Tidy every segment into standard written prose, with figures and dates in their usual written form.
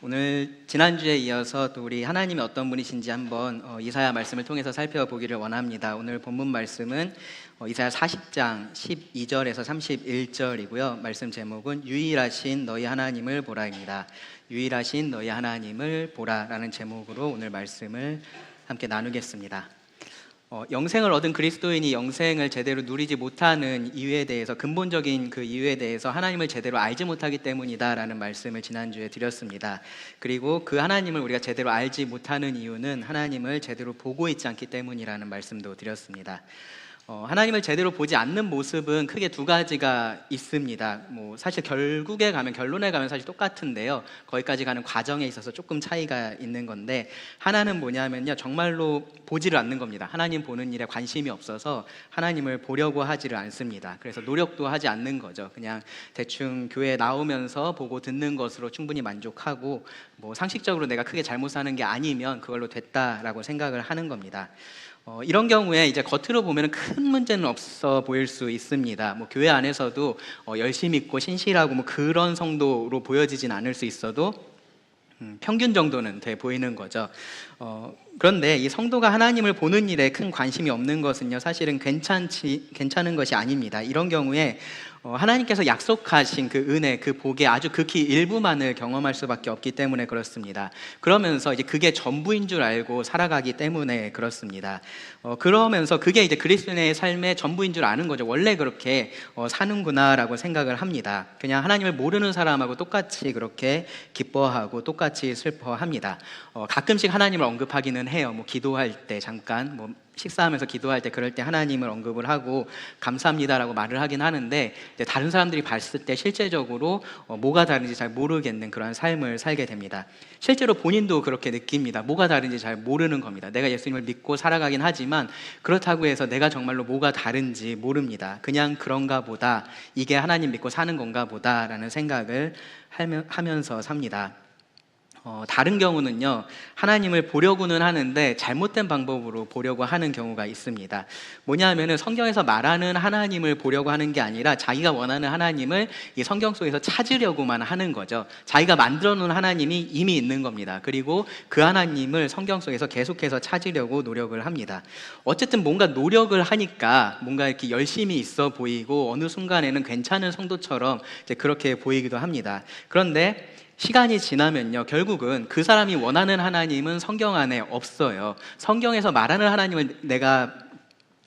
오늘 지난주에 이어서 또 우리 하나님이 어떤 분이신지 한번 이사야 말씀을 통해서 살펴보기를 원합니다. 오늘 본문 말씀은 이사야 40장 12절에서 31절이고요. 말씀 제목은 유일하신 너희 하나님을 보라입니다. 유일하신 너희 하나님을 보라라는 제목으로 오늘 말씀을 함께 나누겠습니다. 영생을 얻은 그리스도인이 영생을 제대로 누리지 못하는 이유에 대해서, 근본적인 그 이유에 대해서 하나님을 제대로 알지 못하기 때문이다라는 말씀을 지난주에 드렸습니다. 그리고 그 하나님을 우리가 제대로 알지 못하는 이유는 하나님을 제대로 보고 있지 않기 때문이라는 말씀도 드렸습니다. 하나님을 제대로 보지 않는 모습은 크게 두 가지가 있습니다. 사실 결론에 가면 사실 똑같은데요. 거기까지 가는 과정에 있어서 조금 차이가 있는 건데, 하나는 뭐냐면요, 정말로 보지를 않는 겁니다. 하나님 보는 일에 관심이 없어서 하나님을 보려고 하지를 않습니다. 그래서 노력도 하지 않는 거죠. 그냥 대충 교회에 나오면서 보고 듣는 것으로 충분히 만족하고, 상식적으로 내가 크게 잘못 사는 게 아니면 그걸로 됐다라고 생각을 하는 겁니다. 이런 경우에 이제 겉으로 보면 큰 문제는 없어 보일 수 있습니다. 교회 안에서도 열심히 있고 신실하고 그런 성도로 보여지진 않을 수 있어도 평균 정도는 돼 보이는 거죠. 그런데 이 성도가 하나님을 보는 일에 큰 관심이 없는 것은요, 사실은 괜찮은 것이 아닙니다. 이런 경우에 하나님께서 약속하신 그 은혜, 그 복의 아주 극히 일부만을 경험할 수밖에 없기 때문에 그렇습니다. 그러면서 이제 그게 전부인 줄 알고 살아가기 때문에 그렇습니다. 그러면서 그게 이제 그리스도인의 삶의 전부인 줄 아는 거죠. 원래 그렇게 사는구나라고 생각을 합니다. 그냥 하나님을 모르는 사람하고 똑같이 그렇게 기뻐하고 똑같이 슬퍼합니다. 가끔씩 하나님을 언급하기는 해요. 기도할 때 잠깐, 식사하면서 기도할 때, 그럴 때 하나님을 언급을 하고 감사합니다라고 말을 하긴 하는데, 이제 다른 사람들이 봤을 때 실제적으로 뭐가 다른지 잘 모르겠는 그런 삶을 살게 됩니다. 실제로 본인도 그렇게 느낍니다. 뭐가 다른지 잘 모르는 겁니다. 내가 예수님을 믿고 살아가긴 하지만 그렇다고 해서 내가 정말로 뭐가 다른지 모릅니다. 그냥 그런가 보다, 이게 하나님 믿고 사는 건가 보다라는 생각을 하면서 삽니다. 다른 경우는요, 하나님을 보려고는 하는데 잘못된 방법으로 보려고 하는 경우가 있습니다. 뭐냐면은 성경에서 말하는 하나님을 보려고 하는 게 아니라 자기가 원하는 하나님을 이 성경 속에서 찾으려고만 하는 거죠. 자기가 만들어 놓은 하나님이 이미 있는 겁니다. 그리고 그 하나님을 성경 속에서 계속해서 찾으려고 노력을 합니다. 어쨌든 뭔가 노력을 하니까 뭔가 이렇게 열심히 있어 보이고 어느 순간에는 괜찮은 성도처럼 이제 그렇게 보이기도 합니다. 그런데 시간이 지나면요, 결국은 그 사람이 원하는 하나님은 성경 안에 없어요. 성경에서 말하는 하나님을 내가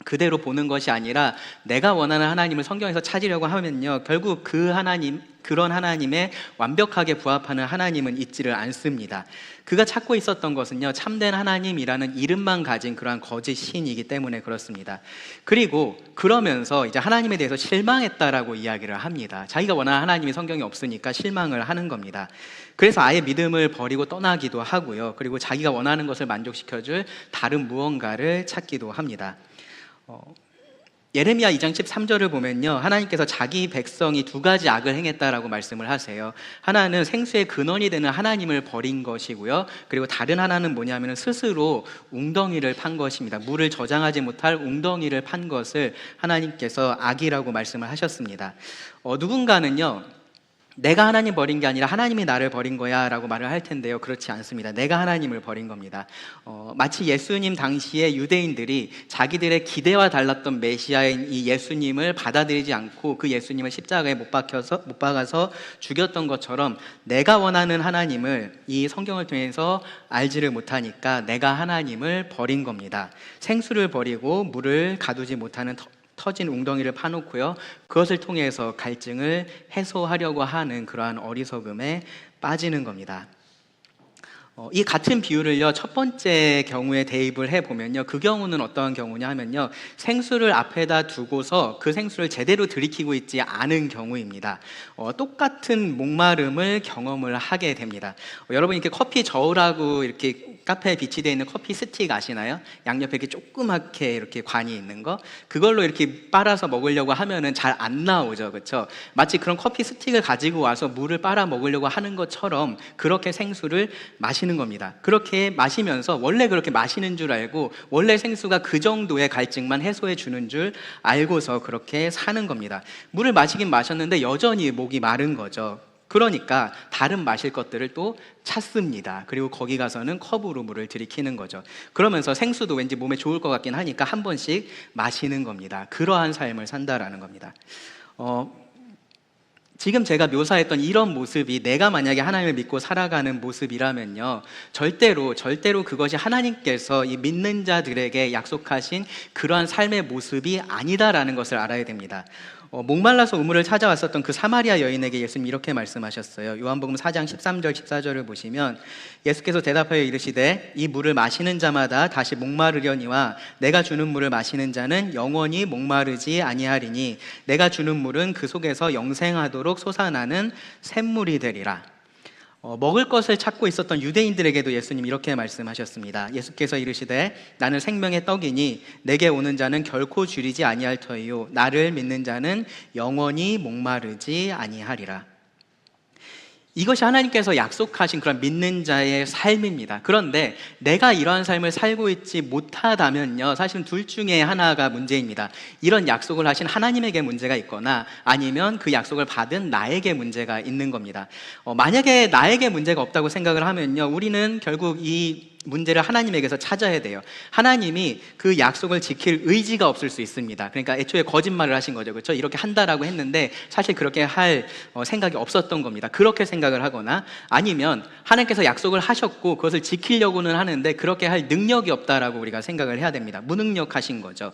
그대로 보는 것이 아니라 내가 원하는 하나님을 성경에서 찾으려고 하면요, 결국 그런 하나님에 완벽하게 부합하는 하나님은 있지를 않습니다. 그가 찾고 있었던 것은요, 참된 하나님이라는 이름만 가진 그러한 거짓 신이기 때문에 그렇습니다. 그리고 그러면서 이제 하나님에 대해서 실망했다라고 이야기를 합니다. 자기가 원하는 하나님이 성경에 없으니까 실망을 하는 겁니다. 그래서 아예 믿음을 버리고 떠나기도 하고요, 그리고 자기가 원하는 것을 만족시켜줄 다른 무언가를 찾기도 합니다. 예레미야 2장 13절을 보면요, 하나님께서 자기 백성이 두 가지 악을 행했다라고 말씀을 하세요. 하나는 생수의 근원이 되는 하나님을 버린 것이고요, 그리고 다른 하나는 뭐냐면 스스로 웅덩이를 판 것입니다. 물을 저장하지 못할 웅덩이를 판 것을 하나님께서 악이라고 말씀을 하셨습니다. 누군가는요, 내가 하나님 버린 게 아니라 하나님이 나를 버린 거야 라고 말을 할 텐데요, 그렇지 않습니다. 내가 하나님을 버린 겁니다. 마치 예수님 당시에 유대인들이 자기들의 기대와 달랐던 메시아인 이 예수님을 받아들이지 않고 그 예수님을 십자가에 못 박아서 죽였던 것처럼, 내가 원하는 하나님을 이 성경을 통해서 알지를 못하니까 내가 하나님을 버린 겁니다. 생수를 버리고 물을 가두지 못하는 터진 웅덩이를 파놓고요, 그것을 통해서 갈증을 해소하려고 하는 그러한 어리석음에 빠지는 겁니다. 이 같은 비유를요, 첫 번째 경우에 대입을 해보면요, 그 경우는 어떠한 경우냐 하면요, 생수를 앞에다 두고서 그 생수를 제대로 들이키고 있지 않은 경우입니다. 똑같은 목마름을 경험을 하게 됩니다. 여러분, 이렇게 커피 저으라고 이렇게 카페에 비치되어 있는 커피 스틱 아시나요? 양옆에 이렇게 조그맣게 이렇게 관이 있는 거, 그걸로 이렇게 빨아서 먹으려고 하면은 잘 안 나오죠, 그렇죠? 마치 그런 커피 스틱을 가지고 와서 물을 빨아 먹으려고 하는 것처럼 그렇게 생수를 마시는 겁니다. 그렇게 마시면서 원래 그렇게 마시는 줄 알고, 원래 생수가 그 정도의 갈증만 해소해 주는 줄 알고서 그렇게 사는 겁니다. 물을 마시긴 마셨는데 여전히 목이 마른 거죠. 그러니까 다른 마실 것들을 또 찾습니다. 그리고 거기 가서는 컵으로 물을 들이키는 거죠. 그러면서 생수도 왠지 몸에 좋을 것 같긴 하니까 한 번씩 마시는 겁니다. 그러한 삶을 산다라는 겁니다. 지금 제가 묘사했던 이런 모습이 내가 만약에 하나님을 믿고 살아가는 모습이라면요, 절대로 그것이 하나님께서 이 믿는 자들에게 약속하신 그러한 삶의 모습이 아니다라는 것을 알아야 됩니다. 목말라서 우물을 찾아왔었던 그 사마리아 여인에게 예수님이 이렇게 말씀하셨어요. 요한복음 4장 13절 14절을 보시면 예수께서 대답하여 이르시되 이 물을 마시는 자마다 다시 목마르려니와 내가 주는 물을 마시는 자는 영원히 목마르지 아니하리니 내가 주는 물은 그 속에서 영생하도록 솟아나는 샘물이 되리라. 먹을 것을 찾고 있었던 유대인들에게도 예수님 이렇게 말씀하셨습니다. 예수께서 이르시되 나는 생명의 떡이니 내게 오는 자는 결코 줄이지 아니할 터이요 나를 믿는 자는 영원히 목마르지 아니하리라. 이것이 하나님께서 약속하신 그런 믿는 자의 삶입니다. 그런데 내가 이러한 삶을 살고 있지 못하다면요, 사실은 둘 중에 하나가 문제입니다. 이런 약속을 하신 하나님에게 문제가 있거나 아니면 그 약속을 받은 나에게 문제가 있는 겁니다. 만약에 나에게 문제가 없다고 생각을 하면요, 우리는 결국 이 문제를 하나님에게서 찾아야 돼요. 하나님이 그 약속을 지킬 의지가 없을 수 있습니다. 그러니까 애초에 거짓말을 하신 거죠. 그렇죠? 이렇게 한다라고 했는데 사실 그렇게 할 생각이 없었던 겁니다. 그렇게 생각을 하거나 아니면 하나님께서 약속을 하셨고 그것을 지키려고는 하는데 그렇게 할 능력이 없다라고 우리가 생각을 해야 됩니다. 무능력하신 거죠.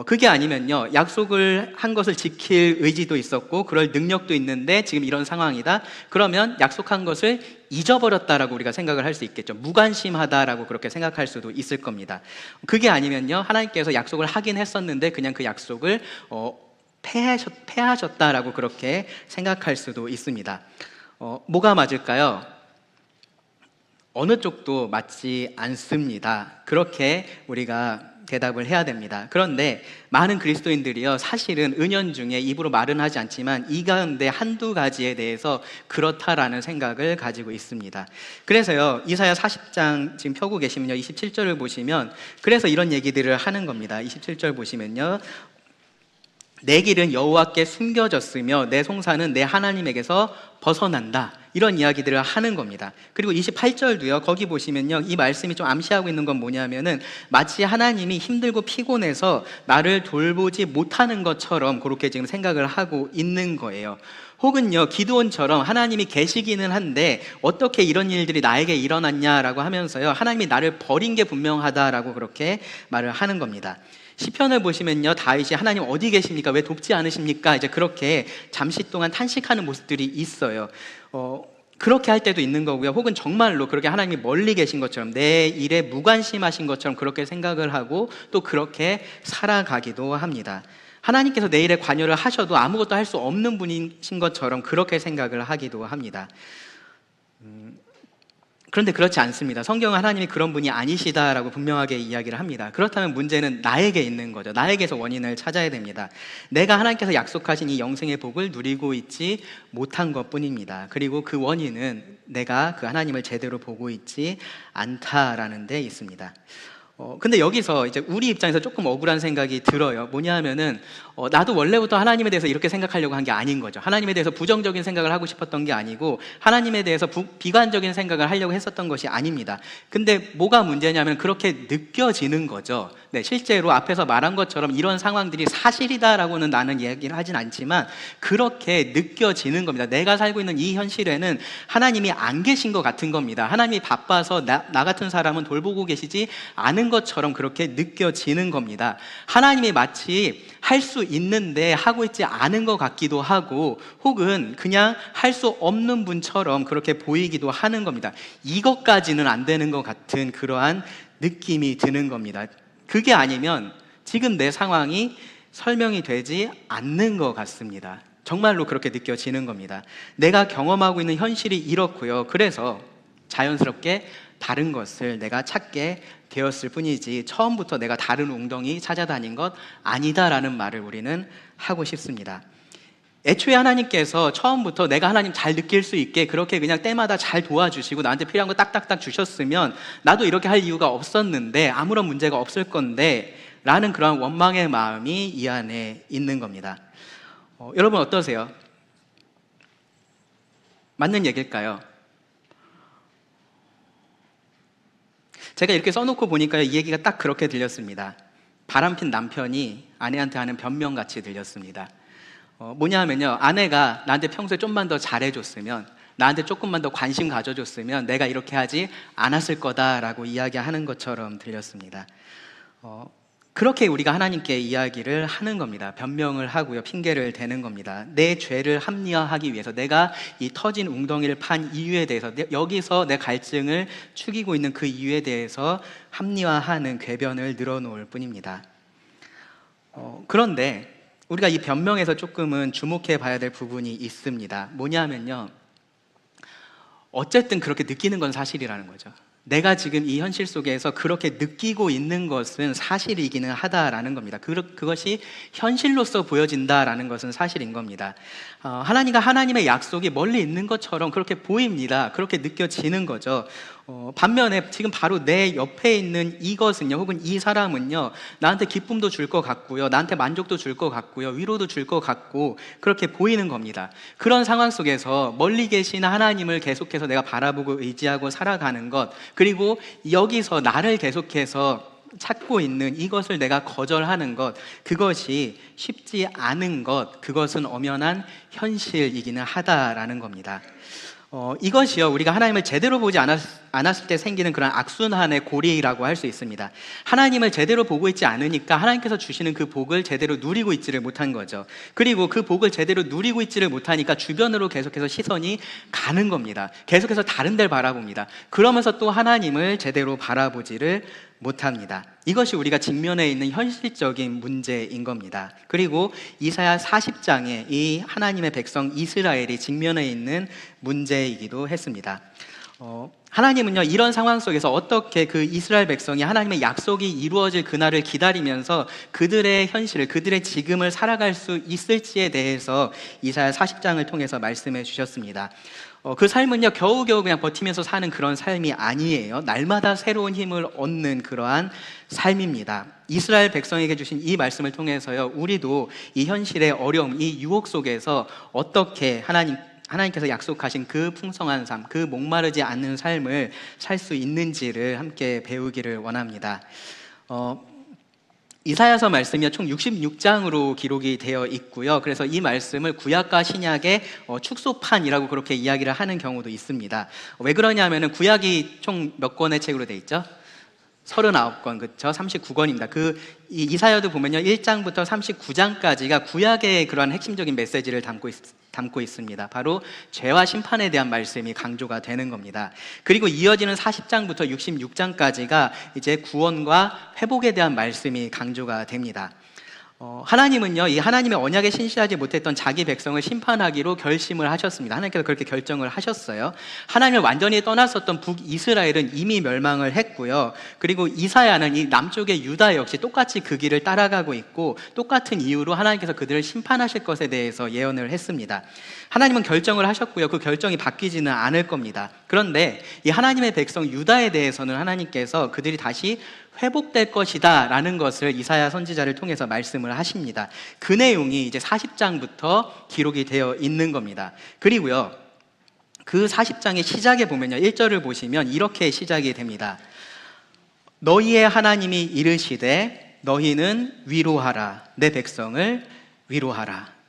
그게 아니면요, 약속을 한 것을 지킬 의지도 있었고 그럴 능력도 있는데 지금 이런 상황이다. 그러면 약속한 것을 잊어버렸다라고 우리가 생각을 할 수 있겠죠. 무관심하다라고 그렇게 생각할 수도 있을 겁니다. 그게 아니면요, 하나님께서 약속을 하긴 했었는데 그냥 그 약속을 패하셨다라고 그렇게 생각할 수도 있습니다. 뭐가 맞을까요? 어느 쪽도 맞지 않습니다. 그렇게 우리가 대답을 해야 됩니다. 그런데 많은 그리스도인들이요, 사실은 은연중에 입으로 말은 하지 않지만 이 가운데 한두 가지에 대해서 그렇다라는 생각을 가지고 있습니다. 그래서요, 이사야 40장 지금 펴고 계시면요, 27절을 보시면 그래서 이런 얘기들을 하는 겁니다. 27절 보시면요, 내 길은 여호와께 숨겨졌으며 내 송사는 내 하나님에게서 벗어난다, 이런 이야기들을 하는 겁니다. 그리고 28절도요, 거기 보시면요, 이 말씀이 좀 암시하고 있는 건 뭐냐면은 마치 하나님이 힘들고 피곤해서 나를 돌보지 못하는 것처럼 그렇게 지금 생각을 하고 있는 거예요. 혹은요, 기드온처럼 하나님이 계시기는 한데 어떻게 이런 일들이 나에게 일어났냐라고 하면서요, 하나님이 나를 버린 게 분명하다라고 그렇게 말을 하는 겁니다. 시편을 보시면요, 다윗이 하나님 어디 계십니까? 왜 돕지 않으십니까? 이제 그렇게 잠시 동안 탄식하는 모습들이 있어요. 그렇게 할 때도 있는 거고요. 혹은 정말로 그렇게 하나님이 멀리 계신 것처럼 내 일에 무관심하신 것처럼 그렇게 생각을 하고 또 그렇게 살아가기도 합니다. 하나님께서 내 일에 관여를 하셔도 아무것도 할 수 없는 분이신 것처럼 그렇게 생각을 하기도 합니다. 그런데 그렇지 않습니다. 성경은 하나님이 그런 분이 아니시다라고 분명하게 이야기를 합니다. 그렇다면 문제는 나에게 있는 거죠. 나에게서 원인을 찾아야 됩니다. 내가 하나님께서 약속하신 이 영생의 복을 누리고 있지 못한 것뿐입니다. 그리고 그 원인은 내가 그 하나님을 제대로 보고 있지 않다라는 데 있습니다. 근데 여기서 이제 우리 입장에서 조금 억울한 생각이 들어요. 뭐냐 하면은 나도 원래부터 하나님에 대해서 이렇게 생각하려고 한 게 아닌 거죠. 하나님에 대해서 부정적인 생각을 하고 싶었던 게 아니고 하나님에 대해서 비관적인 생각을 하려고 했었던 것이 아닙니다. 근데 뭐가 문제냐면 그렇게 느껴지는 거죠. 네, 실제로 앞에서 말한 것처럼 이런 상황들이 사실이다라고는 나는 이야기를 하진 않지만 그렇게 느껴지는 겁니다. 내가 살고 있는 이 현실에는 하나님이 안 계신 것 같은 겁니다. 하나님이 바빠서 나 같은 사람은 돌보고 계시지 않은 것처럼 그렇게 느껴지는 겁니다. 하나님이 마치 할 수 있는데 하고 있지 않은 것 같기도 하고 혹은 그냥 할 수 없는 분처럼 그렇게 보이기도 하는 겁니다. 이것까지는 안 되는 것 같은 그러한 느낌이 드는 겁니다. 그게 아니면 지금 내 상황이 설명이 되지 않는 것 같습니다. 정말로 그렇게 느껴지는 겁니다. 내가 경험하고 있는 현실이 이렇고요. 그래서 자연스럽게 다른 것을 내가 찾게 되었을 뿐이지 처음부터 내가 다른 웅덩이 찾아다닌 것 아니다라는 말을 우리는 하고 싶습니다. 애초에 하나님께서 처음부터 내가 하나님 잘 느낄 수 있게 그렇게 그냥 때마다 잘 도와주시고 나한테 필요한 거 딱딱딱 주셨으면 나도 이렇게 할 이유가 없었는데 아무런 문제가 없을 건데 라는 그런 원망의 마음이 이 안에 있는 겁니다. 여러분 어떠세요? 맞는 얘기일까요? 제가 이렇게 써놓고 보니까 이 얘기가 딱 그렇게 들렸습니다. 바람핀 남편이 아내한테 하는 변명같이 들렸습니다. 뭐냐면요, 아내가 나한테 평소에 좀만 더 잘해줬으면, 나한테 조금만 더 관심 가져줬으면 내가 이렇게 하지 않았을 거다라고 이야기하는 것처럼 들렸습니다. 그렇게 우리가 하나님께 이야기를 하는 겁니다. 변명을 하고요, 핑계를 대는 겁니다. 내 죄를 합리화하기 위해서, 내가 이 터진 웅덩이를 판 이유에 대해서, 여기서 내 갈증을 축이고 있는 그 이유에 대해서 합리화하는 궤변을 늘어놓을 뿐입니다. 그런데 우리가 이 변명에서 조금은 주목해 봐야 될 부분이 있습니다. 뭐냐면요, 어쨌든 그렇게 느끼는 건 사실이라는 거죠. 내가 지금 이 현실 속에서 그렇게 느끼고 있는 것은 사실이기는 하다라는 겁니다. 그것이 현실로서 보여진다라는 것은 사실인 겁니다. 하나님의 약속이 멀리 있는 것처럼 그렇게 보입니다. 그렇게 느껴지는 거죠. 반면에 지금 바로 내 옆에 있는 이것은요, 혹은 이 사람은요, 나한테 기쁨도 줄 것 같고요, 나한테 만족도 줄 것 같고요, 위로도 줄 것 같고, 그렇게 보이는 겁니다. 그런 상황 속에서 멀리 계신 하나님을 계속해서 내가 바라보고 의지하고 살아가는 것, 그리고 여기서 나를 계속해서 찾고 있는 이것을 내가 거절하는 것, 그것이 쉽지 않은 것, 그것은 엄연한 현실이기는 하다라는 겁니다. 이것이요, 우리가 하나님을 제대로 보지 않았을 때 생기는 그런 악순환의 고리라고 할 수 있습니다. 하나님을 제대로 보고 있지 않으니까 하나님께서 주시는 그 복을 제대로 누리고 있지를 못한 거죠. 그리고 그 복을 제대로 누리고 있지를 못하니까 주변으로 계속해서 시선이 가는 겁니다. 계속해서 다른 데를 바라봅니다. 그러면서 또 하나님을 제대로 바라보지를 못합니다. 이것이 우리가 직면해 있는 현실적인 문제인 겁니다. 그리고 이사야 40장에 이 하나님의 백성 이스라엘이 직면해 있는 문제이기도 했습니다. 하나님은요, 이런 상황 속에서 어떻게 그 이스라엘 백성이 하나님의 약속이 이루어질 그날을 기다리면서 그들의 현실을, 그들의 지금을 살아갈 수 있을지에 대해서 이사야 40장을 통해서 말씀해 주셨습니다. 그 삶은요, 겨우겨우 그냥 버티면서 사는 그런 삶이 아니에요. 날마다 새로운 힘을 얻는 그러한 삶입니다. 이스라엘 백성에게 주신 이 말씀을 통해서요, 우리도 이 현실의 어려움, 이 유혹 속에서 어떻게 하나님께서 약속하신 그 풍성한 삶, 그 목마르지 않는 삶을 살 수 있는지를 함께 배우기를 원합니다. 이사야서 말씀이 총 66장으로 기록이 되어 있고요. 그래서 이 말씀을 구약과 신약의 축소판이라고 그렇게 이야기를 하는 경우도 있습니다. 왜 그러냐면은 구약이 총 몇 권의 책으로 되어 있죠? 39권, 그렇죠? 39권입니다. 이사야도 보면요, 1장부터 39장까지가 구약의 그러한 핵심적인 메시지를 담고 있습니다. 바로 죄와 심판에 대한 말씀이 강조가 되는 겁니다. 그리고 이어지는 40장부터 66장까지가 이제 구원과 회복에 대한 말씀이 강조가 됩니다. 하나님은요, 이 하나님의 언약에 신실하지 못했던 자기 백성을 심판하기로 결심을 하셨습니다. 하나님께서 그렇게 결정을 하셨어요. 하나님을 완전히 떠났었던 북이스라엘은 이미 멸망을 했고요. 그리고 이사야는 이 남쪽의 유다 역시 똑같이 그 길을 따라가고 있고, 똑같은 이유로 하나님께서 그들을 심판하실 것에 대해서 예언을 했습니다. 하나님은 결정을 하셨고요, 그 결정이 바뀌지는 않을 겁니다. 그런데 이 하나님의 백성 유다에 대해서는 하나님께서 그들이 다시 회복될 것이다 라는 것을 이사야 선지자를 통해서 말씀을 하십니다. 그 내용이 이제 40장부터 기록이 되어 있는 겁니다. 그리고요, 그 40장의 시작에 보면요, 1절을 보시면 이렇게 시작이 됩니다. 너희의 하나님이 이르시되 너희는 위로하라, 내 백성을 위로하라.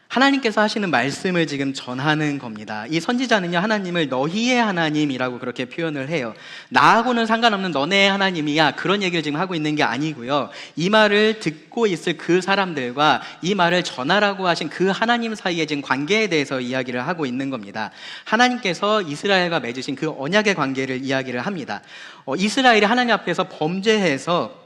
하나님께서 하시는 말씀을 지금 전하는 겁니다. 이 선지자는요, 하나님을 너희의 하나님이라고 그렇게 표현을 해요. 나하고는 상관없는 너네의 하나님이야, 그런 얘기를 지금 하고 있는 게 아니고요, 이 말을 듣고 있을 그 사람들과 이 말을 전하라고 하신 그 하나님 사이의 지금 관계에 대해서 이야기를 하고 있는 겁니다. 하나님께서 이스라엘과 맺으신 그 언약의 관계를 이야기를 합니다. 이스라엘이 하나님 앞에서 범죄해서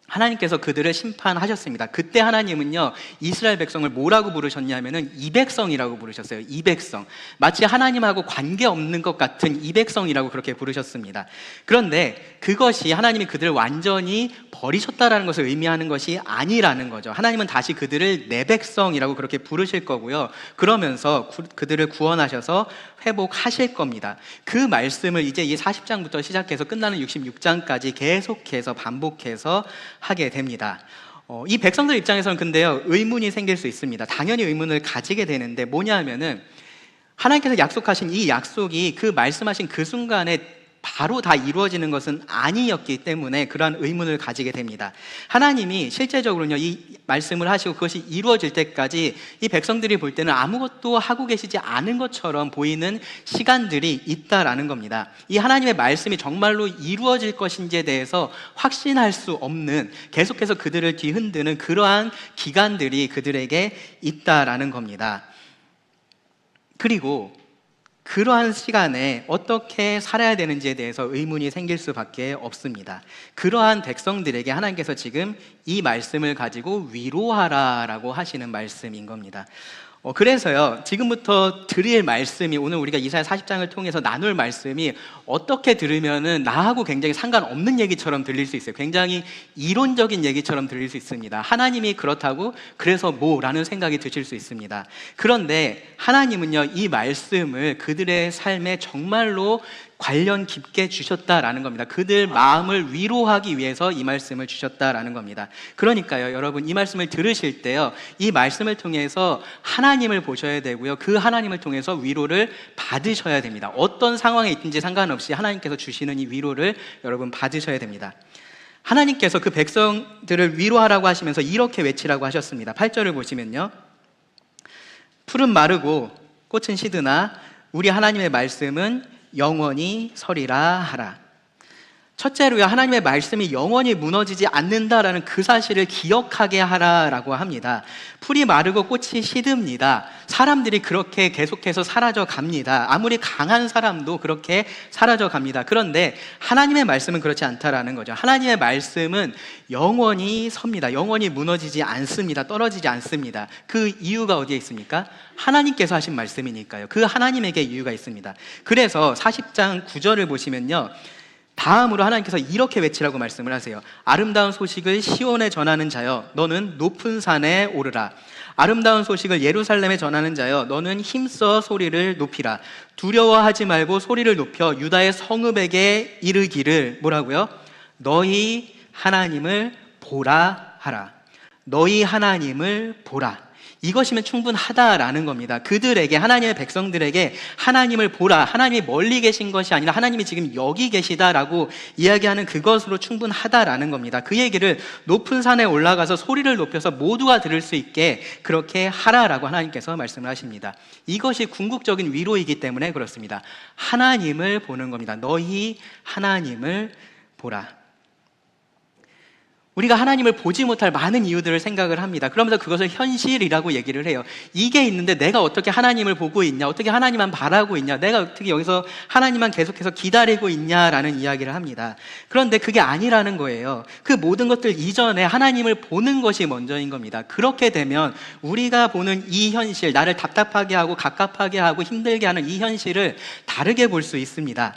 하나님께서 그들을 심판하셨습니다. 그때 하나님은요, 이스라엘 백성을 뭐라고 부르셨냐면은 이백성이라고 부르셨어요. 이백성. 마치 하나님하고 관계없는 것 같은 이백성이라고 그렇게 부르셨습니다. 그런데 그것이 하나님이 그들을 완전히 버리셨다라는 것을 의미하는 것이 아니라는 거죠. 하나님은 다시 그들을 내 백성이라고 그렇게 부르실 거고요, 그러면서 그들을 구원하셔서 회복하실 겁니다. 그 말씀을 이제 이 40장부터 시작해서 끝나는 66장까지 계속해서 반복해서 하게 됩니다. 이 백성들 입장에서는 근데요, 의문이 생길 수 있습니다. 당연히 의문을 가지게 되는데 뭐냐 하면은 하나님께서 약속하신 이 약속이 그 말씀하신 그 순간에 바로 다 이루어지는 것은 아니었기 때문에 그러한 의문을 가지게 됩니다. 하나님이 실제적으로는요, 이 말씀을 하시고 그것이 이루어질 때까지 이 백성들이 볼 때는 아무것도 하고 계시지 않은 것처럼 보이는 시간들이 있다라는 겁니다. 이 하나님의 말씀이 정말로 이루어질 것인지에 대해서 확신할 수 없는, 계속해서 그들을 뒤흔드는 그러한 기간들이 그들에게 있다라는 겁니다. 그리고 그러한 시간에 어떻게 살아야 되는지에 대해서 의문이 생길 수밖에 없습니다. 그러한 백성들에게 하나님께서 지금 이 말씀을 가지고 위로하라라고 하시는 말씀인 겁니다. 그래서요, 지금부터 드릴 말씀이, 오늘 우리가 이사야 40장을 통해서 나눌 말씀이 어떻게 들으면은 나하고 굉장히 상관없는 얘기처럼 들릴 수 있어요. 굉장히 이론적인 얘기처럼 들릴 수 있습니다. 하나님이 그렇다고 그래서 뭐라는 생각이 드실 수 있습니다. 그런데 하나님은요, 이 말씀을 그들의 삶에 정말로 관련 깊게 주셨다라는 겁니다. 그들 마음을 위로하기 위해서 이 말씀을 주셨다라는 겁니다. 그러니까요, 여러분, 이 말씀을 들으실 때요, 이 말씀을 통해서 하나님을 보셔야 되고요, 그 하나님을 통해서 위로를 받으셔야 됩니다. 어떤 상황에 있든지 상관없이 하나님께서 주시는 이 위로를 여러분 받으셔야 됩니다. 하나님께서 그 백성들을 위로하라고 하시면서 이렇게 외치라고 하셨습니다. 8절을 보시면요, 풀은 마르고 꽃은 시드나 우리 하나님의 말씀은 영원히 서리라 하라. 첫째로요, 하나님의 말씀이 영원히 무너지지 않는다라는 그 사실을 기억하게 하라라고 합니다. 풀이 마르고 꽃이 시듭니다. 사람들이 그렇게 계속해서 사라져 갑니다. 아무리 강한 사람도 그렇게 사라져 갑니다. 그런데 하나님의 말씀은 그렇지 않다라는 거죠. 하나님의 말씀은 영원히 섭니다. 영원히 무너지지 않습니다. 떨어지지 않습니다. 그 이유가 어디에 있습니까? 하나님께서 하신 말씀이니까요. 그 하나님에게 이유가 있습니다. 그래서 40장 9절을 보시면요, 다음으로 하나님께서 이렇게 외치라고 말씀을 하세요. 아름다운 소식을 시온에 전하는 자여, 너는 높은 산에 오르라. 아름다운 소식을 예루살렘에 전하는 자여, 너는 힘써 소리를 높이라. 두려워하지 말고 소리를 높여 유다의 성읍에게 이르기를, 뭐라고요? 너희 하나님을 보라 하라. 너희 하나님을 보라. 이것이면 충분하다라는 겁니다. 그들에게, 하나님의 백성들에게 하나님을 보라, 하나님이 멀리 계신 것이 아니라 하나님이 지금 여기 계시다라고 이야기하는 그것으로 충분하다라는 겁니다. 그 얘기를 높은 산에 올라가서 소리를 높여서 모두가 들을 수 있게 그렇게 하라라고 하나님께서 말씀을 하십니다. 이것이 궁극적인 위로이기 때문에 그렇습니다. 하나님을 보는 겁니다. 너희 하나님을 보라. 우리가 하나님을 보지 못할 많은 이유들을 생각을 합니다. 그러면서 그것을 현실이라고 얘기를 해요. 이게 있는데 내가 어떻게 하나님을 보고 있냐, 어떻게 하나님만 바라고 있냐, 내가 어떻게 여기서 하나님만 계속해서 기다리고 있냐라는 이야기를 합니다. 그런데 그게 아니라는 거예요. 그 모든 것들 이전에 하나님을 보는 것이 먼저인 겁니다. 그렇게 되면 우리가 보는 이 현실, 나를 답답하게 하고 갑갑하게 하고 힘들게 하는 이 현실을 다르게 볼 수 있습니다.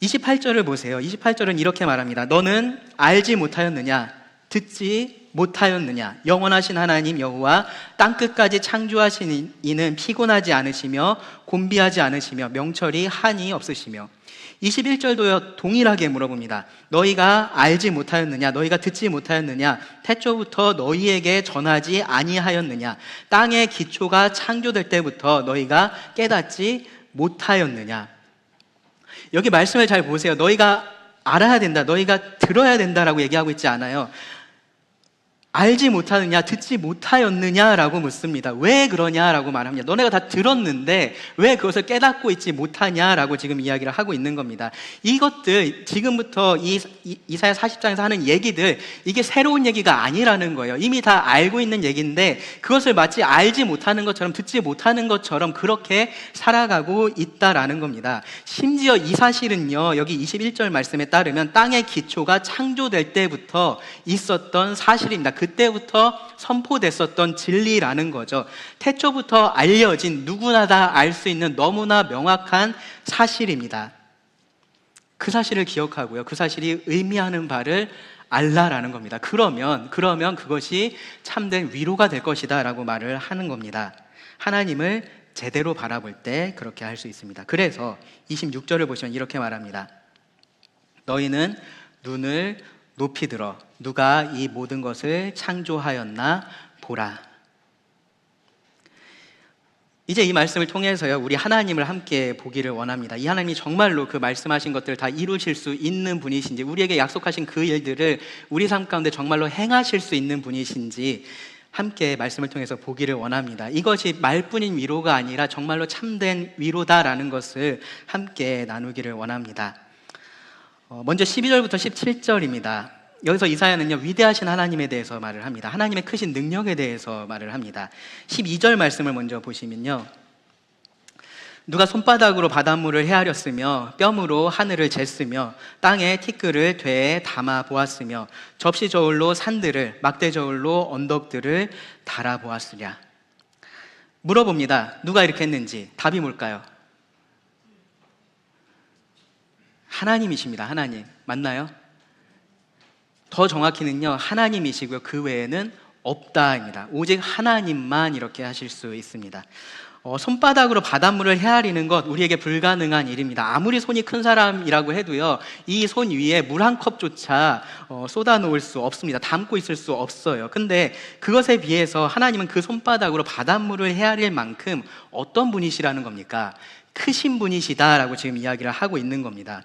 28절을 보세요. 28절은 이렇게 말합니다. 너는 알지 못하였느냐? 듣지 못하였느냐? 영원하신 하나님 여호와 땅끝까지 창조하신 이는 피곤하지 않으시며 곤비하지 않으시며 명철이 한이 없으시며. 21절도요, 동일하게 물어봅니다. 너희가 알지 못하였느냐? 너희가 듣지 못하였느냐? 태초부터 너희에게 전하지 아니하였느냐? 땅의 기초가 창조될 때부터 너희가 깨닫지 못하였느냐? 여기 말씀을 잘 보세요. 너희가 알아야 된다, 너희가 들어야 된다라고 얘기하고 있지 않아요. 알지 못하느냐, 듣지 못하였느냐라고 묻습니다. 왜 그러냐라고 말합니다. 너네가 다 들었는데 왜 그것을 깨닫고 있지 못하냐라고 지금 이야기를 하고 있는 겁니다. 이것들 지금부터 이사야 40장에서 하는 얘기들, 이게 새로운 얘기가 아니라는 거예요. 이미 다 알고 있는 얘기인데 그것을 마치 알지 못하는 것처럼, 듣지 못하는 것처럼 그렇게 살아가고 있다라는 겁니다. 심지어 이 사실은요, 여기 21절 말씀에 따르면 땅의 기초가 창조될 때부터 있었던 사실입니다. 그때부터 선포됐었던 진리라는 거죠. 태초부터 알려진, 누구나 다 알 수 있는 너무나 명확한 사실입니다. 그 사실을 기억하고요, 그 사실이 의미하는 바를 알라라는 겁니다. 그러면 그것이 참된 위로가 될 것이다 라고 말을 하는 겁니다. 하나님을 제대로 바라볼 때 그렇게 할 수 있습니다. 그래서 26절을 보시면 이렇게 말합니다. 너희는 눈을 높이 들어 누가 이 모든 것을 창조하였나 보라. 이제 이 말씀을 통해서요, 우리 하나님을 함께 보기를 원합니다. 이 하나님이 정말로 그 말씀하신 것들을 다 이루실 수 있는 분이신지, 우리에게 약속하신 그 일들을 우리 삶 가운데 정말로 행하실 수 있는 분이신지 함께 말씀을 통해서 보기를 원합니다. 이것이 말뿐인 위로가 아니라 정말로 참된 위로다라는 것을 함께 나누기를 원합니다. 먼저 12절부터 17절입니다. 여기서 이사야는요, 위대하신 하나님에 대해서 말을 합니다. 하나님의 크신 능력에 대해서 말을 합니다. 12절 말씀을 먼저 보시면요, 누가 손바닥으로 바닷물을 헤아렸으며 뼘으로 하늘을 쟀으며 땅에 티끌을 되에 담아 보았으며 접시 저울로 산들을 막대 저울로 언덕들을 달아 보았으랴. 물어봅니다. 누가 이렇게 했는지. 답이 뭘까요? 하나님이십니다. 하나님. 맞나요? 더 정확히는요, 하나님이시고요, 그 외에는 없다입니다. 오직 하나님만 이렇게 하실 수 있습니다. 손바닥으로 바닷물을 헤아리는 것, 우리에게 불가능한 일입니다. 아무리 손이 큰 사람이라고 해도요, 이 손 위에 물 한 컵조차 쏟아 놓을 수 없습니다. 담고 있을 수 없어요. 근데 그것에 비해서 하나님은 그 손바닥으로 바닷물을 헤아릴 만큼 어떤 분이시라는 겁니까? 크신 분이시다라고 지금 이야기를 하고 있는 겁니다.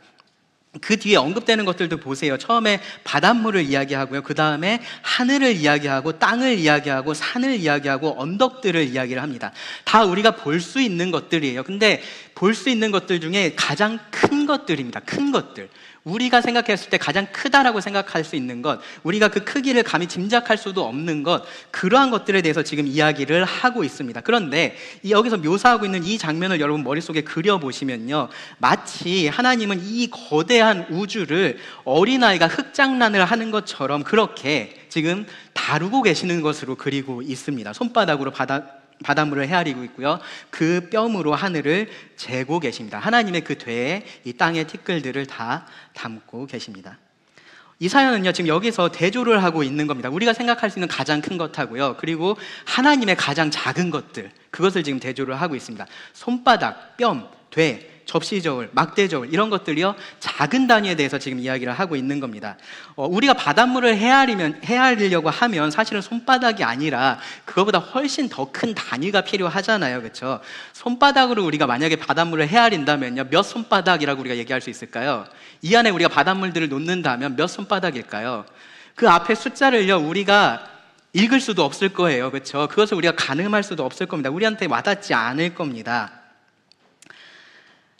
그 뒤에 언급되는 것들도 보세요. 처음에 바닷물을 이야기하고요, 그 다음에 하늘을 이야기하고 땅을 이야기하고 산을 이야기하고 언덕들을 이야기를 합니다. 다 우리가 볼 수 있는 것들이에요. 근데 볼 수 있는 것들 중에 가장 큰 것들입니다. 큰 것들, 우리가 생각했을 때 가장 크다라고 생각할 수 있는 것, 우리가 그 크기를 감히 짐작할 수도 없는 것, 그러한 것들에 대해서 지금 이야기를 하고 있습니다. 그런데 여기서 묘사하고 있는 이 장면을 여러분 머릿속에 그려보시면요, 마치 하나님은 이 거대한 우주를 어린아이가 흙장난을 하는 것처럼 그렇게 지금 다루고 계시는 것으로 그리고 있습니다. 손바닥으로 바닷물을 헤아리고 있고요, 그 뼘으로 하늘을 재고 계십니다. 하나님의 그 되에 이 땅의 티끌들을 다 담고 계십니다. 이사야는요, 지금 여기서 대조를 하고 있는 겁니다. 우리가 생각할 수 있는 가장 큰 것하고요, 그리고 하나님의 가장 작은 것들, 그것을 지금 대조를 하고 있습니다. 손바닥, 뼘, 되, 접시 저울, 막대 저울, 이런 것들이요, 작은 단위에 대해서 지금 이야기를 하고 있는 겁니다. 우리가 바닷물을 헤아리려고 하면 사실은 손바닥이 아니라 그거보다 훨씬 더 큰 단위가 필요하잖아요, 그렇죠? 손바닥으로 우리가 만약에 바닷물을 헤아린다면요, 몇 손바닥이라고 우리가 얘기할 수 있을까요? 이 안에 우리가 바닷물들을 놓는다면 몇 손바닥일까요? 그 앞에 숫자를요, 우리가 읽을 수도 없을 거예요, 그렇죠? 그것을 우리가 가늠할 수도 없을 겁니다. 우리한테 와닿지 않을 겁니다.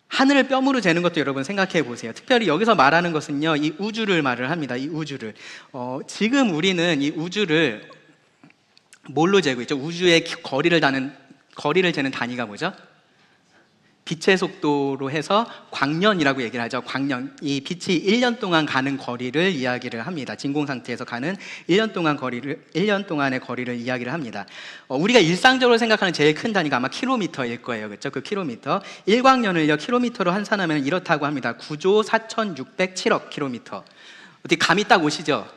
하늘을 뼘으로 재는 것도 여러분 생각해 보세요. 특별히 여기서 말하는 것은요, 이 우주를 말을 합니다. 이 우주를. 지금 우리는 이 우주를 뭘로 재고 있죠? 우주의 거리를 재는 단위가 뭐죠? 빛의 속도로 해서 광년이라고 얘기를 하죠. 광년. 이 빛이 1년 동안 가는 거리를 이야기를 합니다. 진공 상태에서 가는 1년 동안의 거리를 이야기를 합니다. 우리가 일상적으로 생각하는 제일 큰 단위가 아마 킬로미터일 거예요. 그렇죠? 그 킬로미터. 일광년을요, 킬로미터로 환산하면 이렇다고 합니다. 9조 4,607억 킬로미터. 어떻게 감이 딱 오시죠?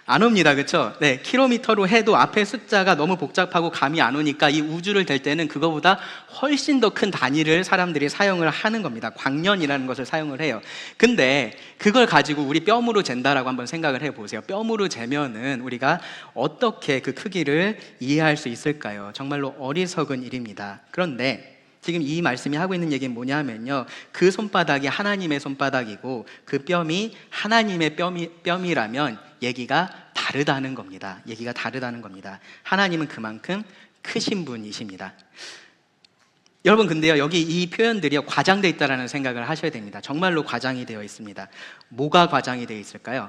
안 옵니다, 그렇죠? 네, 킬로미터로 해도 앞에 숫자가 너무 복잡하고 감이 안 오니까 이 우주를 댈 때는 그거보다 훨씬 더 큰 단위를 사람들이 사용을 하는 겁니다. 광년이라는 것을 사용을 해요. 근데 그걸 가지고 우리 뼘으로 잰다라고 한번 생각을 해보세요. 뼘으로 재면은 우리가 어떻게 그 크기를 이해할 수 있을까요? 정말로 어리석은 일입니다. 그런데 지금 이 말씀이 하고 있는 얘기는 뭐냐면요, 그 손바닥이 하나님의 손바닥이고 그 뼘이 하나님의 뼘이라면 얘기가 다르다는 겁니다. 얘기가 다르다는 겁니다. 하나님은 그만큼 크신 분이십니다. 여러분, 근데요, 여기 이 표현들이 과장되어 있다는 생각을 하셔야 됩니다. 정말로 과장이 되어 있습니다. 뭐가 과장이 되어 있을까요?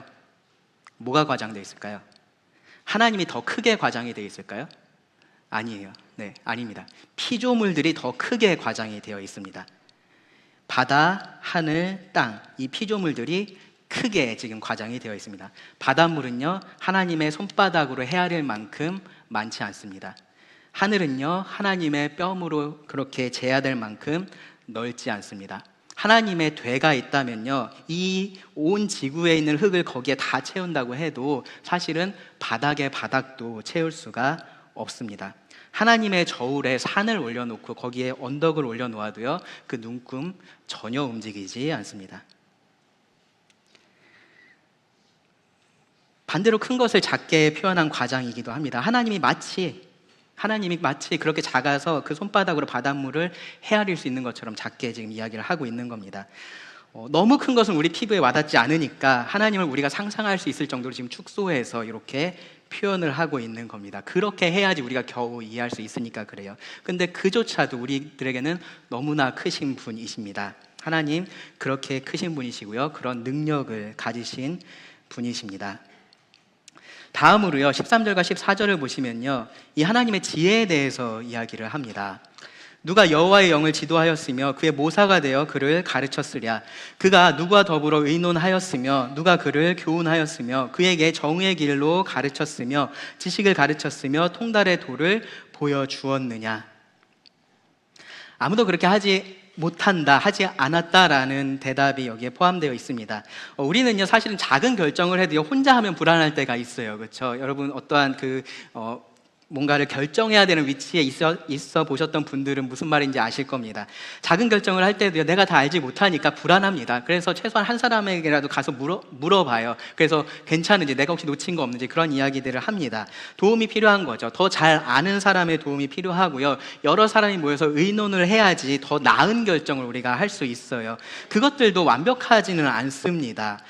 뭐가 과장되어 있을까요? 하나님이 더 크게 과장이 되어 있을까요? 아니에요. 네, 아닙니다. 피조물들이 더 크게 과장이 되어 있습니다. 바다, 하늘, 땅, 이 피조물들이 크게 지금 과장이 되어 있습니다. 바닷물은요, 하나님의 손바닥으로 헤아릴 만큼 많지 않습니다. 하늘은요, 하나님의 뼘으로 그렇게 재야 될 만큼 넓지 않습니다. 하나님의 되가 있다면요, 이 온 지구에 있는 흙을 거기에 다 채운다고 해도 사실은 바닥의 바닥도 채울 수가 없습니다. 하나님의 저울에 산을 올려놓고 거기에 언덕을 올려놓아도요, 그 눈금 전혀 움직이지 않습니다. 반대로 큰 것을 작게 표현한 과장이기도 합니다. 하나님이 마치 그렇게 작아서 그 손바닥으로 바닷물을 헤아릴 수 있는 것처럼 작게 지금 이야기를 하고 있는 겁니다. 너무 큰 것은 우리 피부에 와닿지 않으니까 하나님을 우리가 상상할 수 있을 정도로 지금 축소해서 이렇게 표현을 하고 있는 겁니다. 그렇게 해야지 우리가 겨우 이해할 수 있으니까 그래요. 근데 그조차도 우리들에게는 너무나 크신 분이십니다. 하나님 그렇게 크신 분이시고요, 그런 능력을 가지신 분이십니다. 다음으로요, 13절과 14절을 보시면요, 이 하나님의 지혜에 대해서 이야기를 합니다. 누가 여호와의 영을 지도하였으며 그의 모사가 되어 그를 가르쳤으랴. 그가 누구와 더불어 의논하였으며 누가 그를 교훈하였으며 그에게 정의의 길로 가르쳤으며 지식을 가르쳤으며 통달의 도를 보여주었느냐. 아무도 그렇게 하지 못한다, 하지 않았다라는 대답이 여기에 포함되어 있습니다. 우리는요, 사실은 작은 결정을 해도 혼자 하면 불안할 때가 있어요. 그렇죠? 여러분 어떠한 뭔가를 결정해야 되는 위치에 있어 보셨던 분들은 무슨 말인지 아실 겁니다. 작은 결정을 할 때도요, 내가 다 알지 못하니까 불안합니다. 그래서 최소한 한 사람에게라도 가서 물어봐요. 그래서 괜찮은지, 내가 혹시 놓친 거 없는지, 그런 이야기들을 합니다. 도움이 필요한 거죠. 더 잘 아는 사람의 도움이 필요하고요, 여러 사람이 모여서 의논을 해야지 더 나은 결정을 우리가 할 수 있어요. 그것들도 완벽하지는 않습니다.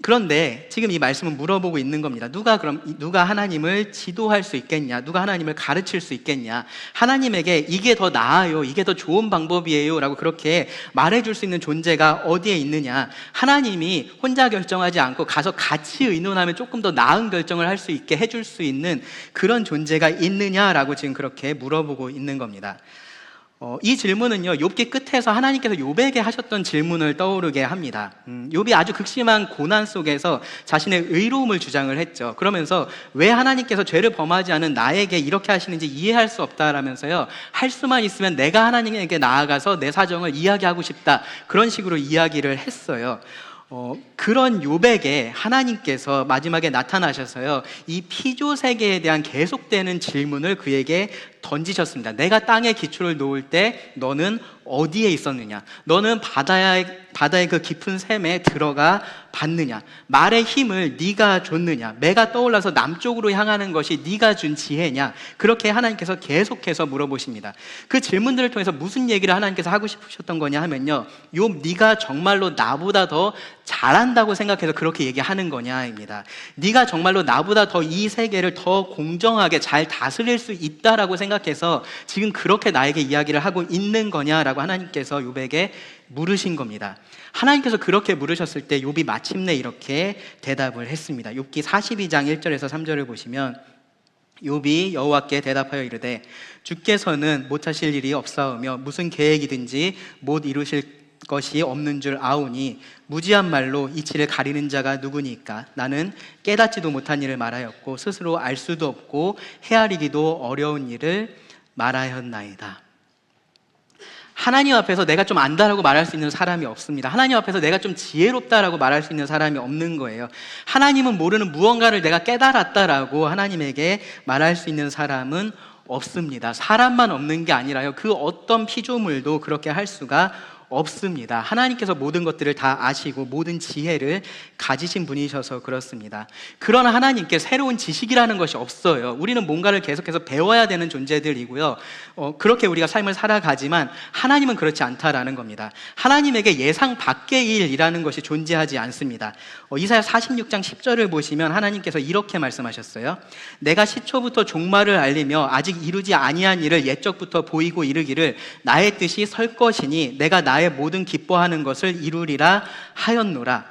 그런데 지금 이 말씀은 물어보고 있는 겁니다. 누가 하나님을 지도할 수 있겠냐? 누가 하나님을 가르칠 수 있겠냐? 하나님에게 이게 더 나아요, 이게 더 좋은 방법이에요 라고 그렇게 말해줄 수 있는 존재가 어디에 있느냐? 하나님이 혼자 결정하지 않고 가서 같이 의논하면 조금 더 나은 결정을 할 수 있게 해줄 수 있는 그런 존재가 있느냐라고 지금 그렇게 물어보고 있는 겁니다. 이 질문은요, 욥기 끝에서 하나님께서 욥에게 하셨던 질문을 떠오르게 합니다. 욥이 아주 극심한 고난 속에서 자신의 의로움을 주장을 했죠. 그러면서 왜 하나님께서 죄를 범하지 않은 나에게 이렇게 하시는지 이해할 수 없다라면서요, 할 수만 있으면 내가 하나님에게 나아가서 내 사정을 이야기하고 싶다, 그런 식으로 이야기를 했어요. 그런 욥에게 하나님께서 마지막에 나타나셔서요, 이 피조 세계에 대한 계속되는 질문을 그에게 던지셨습니다. 내가 땅에 기초를 놓을 때 너는 어디에 있었느냐? 너는 바다의 그 깊은 샘에 들어가 봤느냐? 말의 힘을 네가 줬느냐? 매가 떠올라서 남쪽으로 향하는 것이 네가 준 지혜냐? 그렇게 하나님께서 계속해서 물어보십니다. 그 질문들을 통해서 무슨 얘기를 하나님께서 하고 싶으셨던 거냐 하면요, 욥, 네가 정말로 나보다 더 잘한다고 생각해서 그렇게 얘기하는 거냐입니다. 네가 정말로 나보다 더 이 세계를 더 공정하게 잘 다스릴 수 있다라고 생각해서 지금 그렇게 나에게 이야기를 하고 있는 거냐라고 하나님께서 욥에게 물으신 겁니다. 하나님께서 그렇게 물으셨을 때 욥이 마침내 이렇게 대답을 했습니다. 욥기 42장 1절에서 3절을 보시면 욥이 여호와께 대답하여 이르되 주께서는 못하실 일이 없사오며 무슨 계획이든지 못 이루실 것이 없는 줄 아오니 무지한 말로 이치를 가리는 자가 누구니까? 나는 깨닫지도 못한 일을 말하였고 스스로 알 수도 없고 헤아리기도 어려운 일을 말하였나이다. 하나님 앞에서 내가 좀 안다라고 말할 수 있는 사람이 없습니다. 하나님 앞에서 내가 좀 지혜롭다라고 말할 수 있는 사람이 없는 거예요. 하나님은 모르는 무언가를 내가 깨달았다라고 하나님에게 말할 수 있는 사람은 없습니다. 사람만 없는 게 아니라요, 그 어떤 피조물도 그렇게 할 수가 없습니다. 하나님께서 모든 것들을 다 아시고 모든 지혜를 가지신 분이셔서 그렇습니다. 그러나 하나님께 새로운 지식이라는 것이 없어요. 우리는 뭔가를 계속해서 배워야 되는 존재들이고요, 그렇게 우리가 삶을 살아가지만 하나님은 그렇지 않다라는 겁니다. 하나님에게 예상 밖의 일이라는 것이 존재하지 않습니다. 이사야 46장 10절을 보시면 하나님께서 이렇게 말씀하셨어요. 내가 시초부터 종말을 알리며 아직 이루지 아니한 일을 옛적부터 보이고 이르기를 나의 뜻이 설 것이니 내가 나의 모든 기뻐하는 것을 이루리라 하였노라.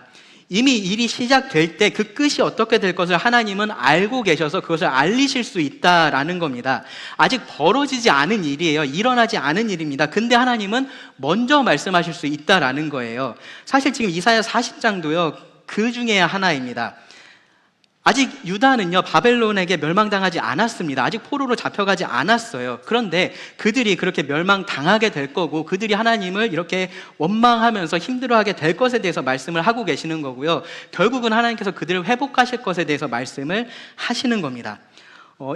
이미 일이 시작될 때 그 끝이 어떻게 될 것을 하나님은 알고 계셔서 그것을 알리실 수 있다라는 겁니다. 아직 벌어지지 않은 일이에요. 일어나지 않은 일입니다. 근데 하나님은 먼저 말씀하실 수 있다라는 거예요. 사실 지금 이사야 40장도요 그 중에 하나입니다. 아직 유다는요 바벨론에게 멸망당하지 않았습니다. 아직 포로로 잡혀가지 않았어요. 그런데 그들이 그렇게 멸망당하게 될 거고 그들이 하나님을 이렇게 원망하면서 힘들어하게 될 것에 대해서 말씀을 하고 계시는 거고요, 결국은 하나님께서 그들을 회복하실 것에 대해서 말씀을 하시는 겁니다.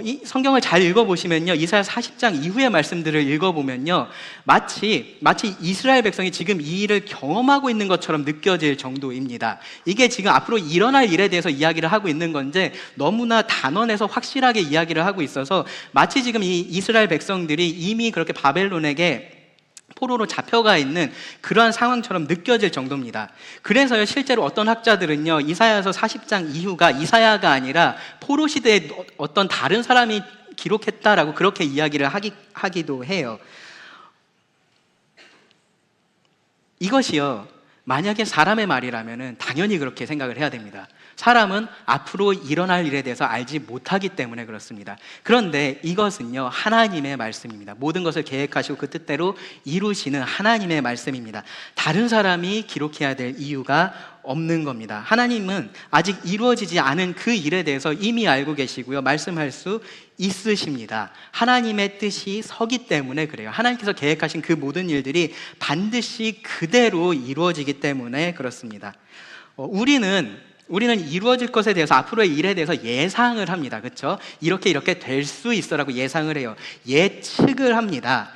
이 성경을 잘 읽어보시면요, 이사야 40장 이후의 말씀들을 읽어보면요, 마치 이스라엘 백성이 지금 이 일을 경험하고 있는 것처럼 느껴질 정도입니다. 이게 지금 앞으로 일어날 일에 대해서 이야기를 하고 있는 건데 너무나 단언해서 확실하게 이야기를 하고 있어서 마치 지금 이 이스라엘 백성들이 이미 그렇게 바벨론에게 포로로 잡혀가 있는 그러한 상황처럼 느껴질 정도입니다. 그래서요, 실제로 어떤 학자들은요, 이사야서 40장 이후가 이사야가 아니라 포로 시대에 어떤 다른 사람이 기록했다라고 그렇게 이야기를 하기도 해요. 이것이요, 만약에 사람의 말이라면 당연히 그렇게 생각을 해야 됩니다. 사람은 앞으로 일어날 일에 대해서 알지 못하기 때문에 그렇습니다. 그런데 이것은요, 하나님의 말씀입니다. 모든 것을 계획하시고 그 뜻대로 이루시는 하나님의 말씀입니다. 다른 사람이 기록해야 될 이유가 없는 겁니다. 하나님은 아직 이루어지지 않은 그 일에 대해서 이미 알고 계시고요, 말씀할 수 있으십니다. 하나님의 뜻이 서기 때문에 그래요. 하나님께서 계획하신 그 모든 일들이 반드시 그대로 이루어지기 때문에 그렇습니다. 우리는 이루어질 것에 대해서, 앞으로의 일에 대해서 예상을 합니다. 그렇죠? 이렇게 될 수 있어라고 예상을 해요. 예측을 합니다.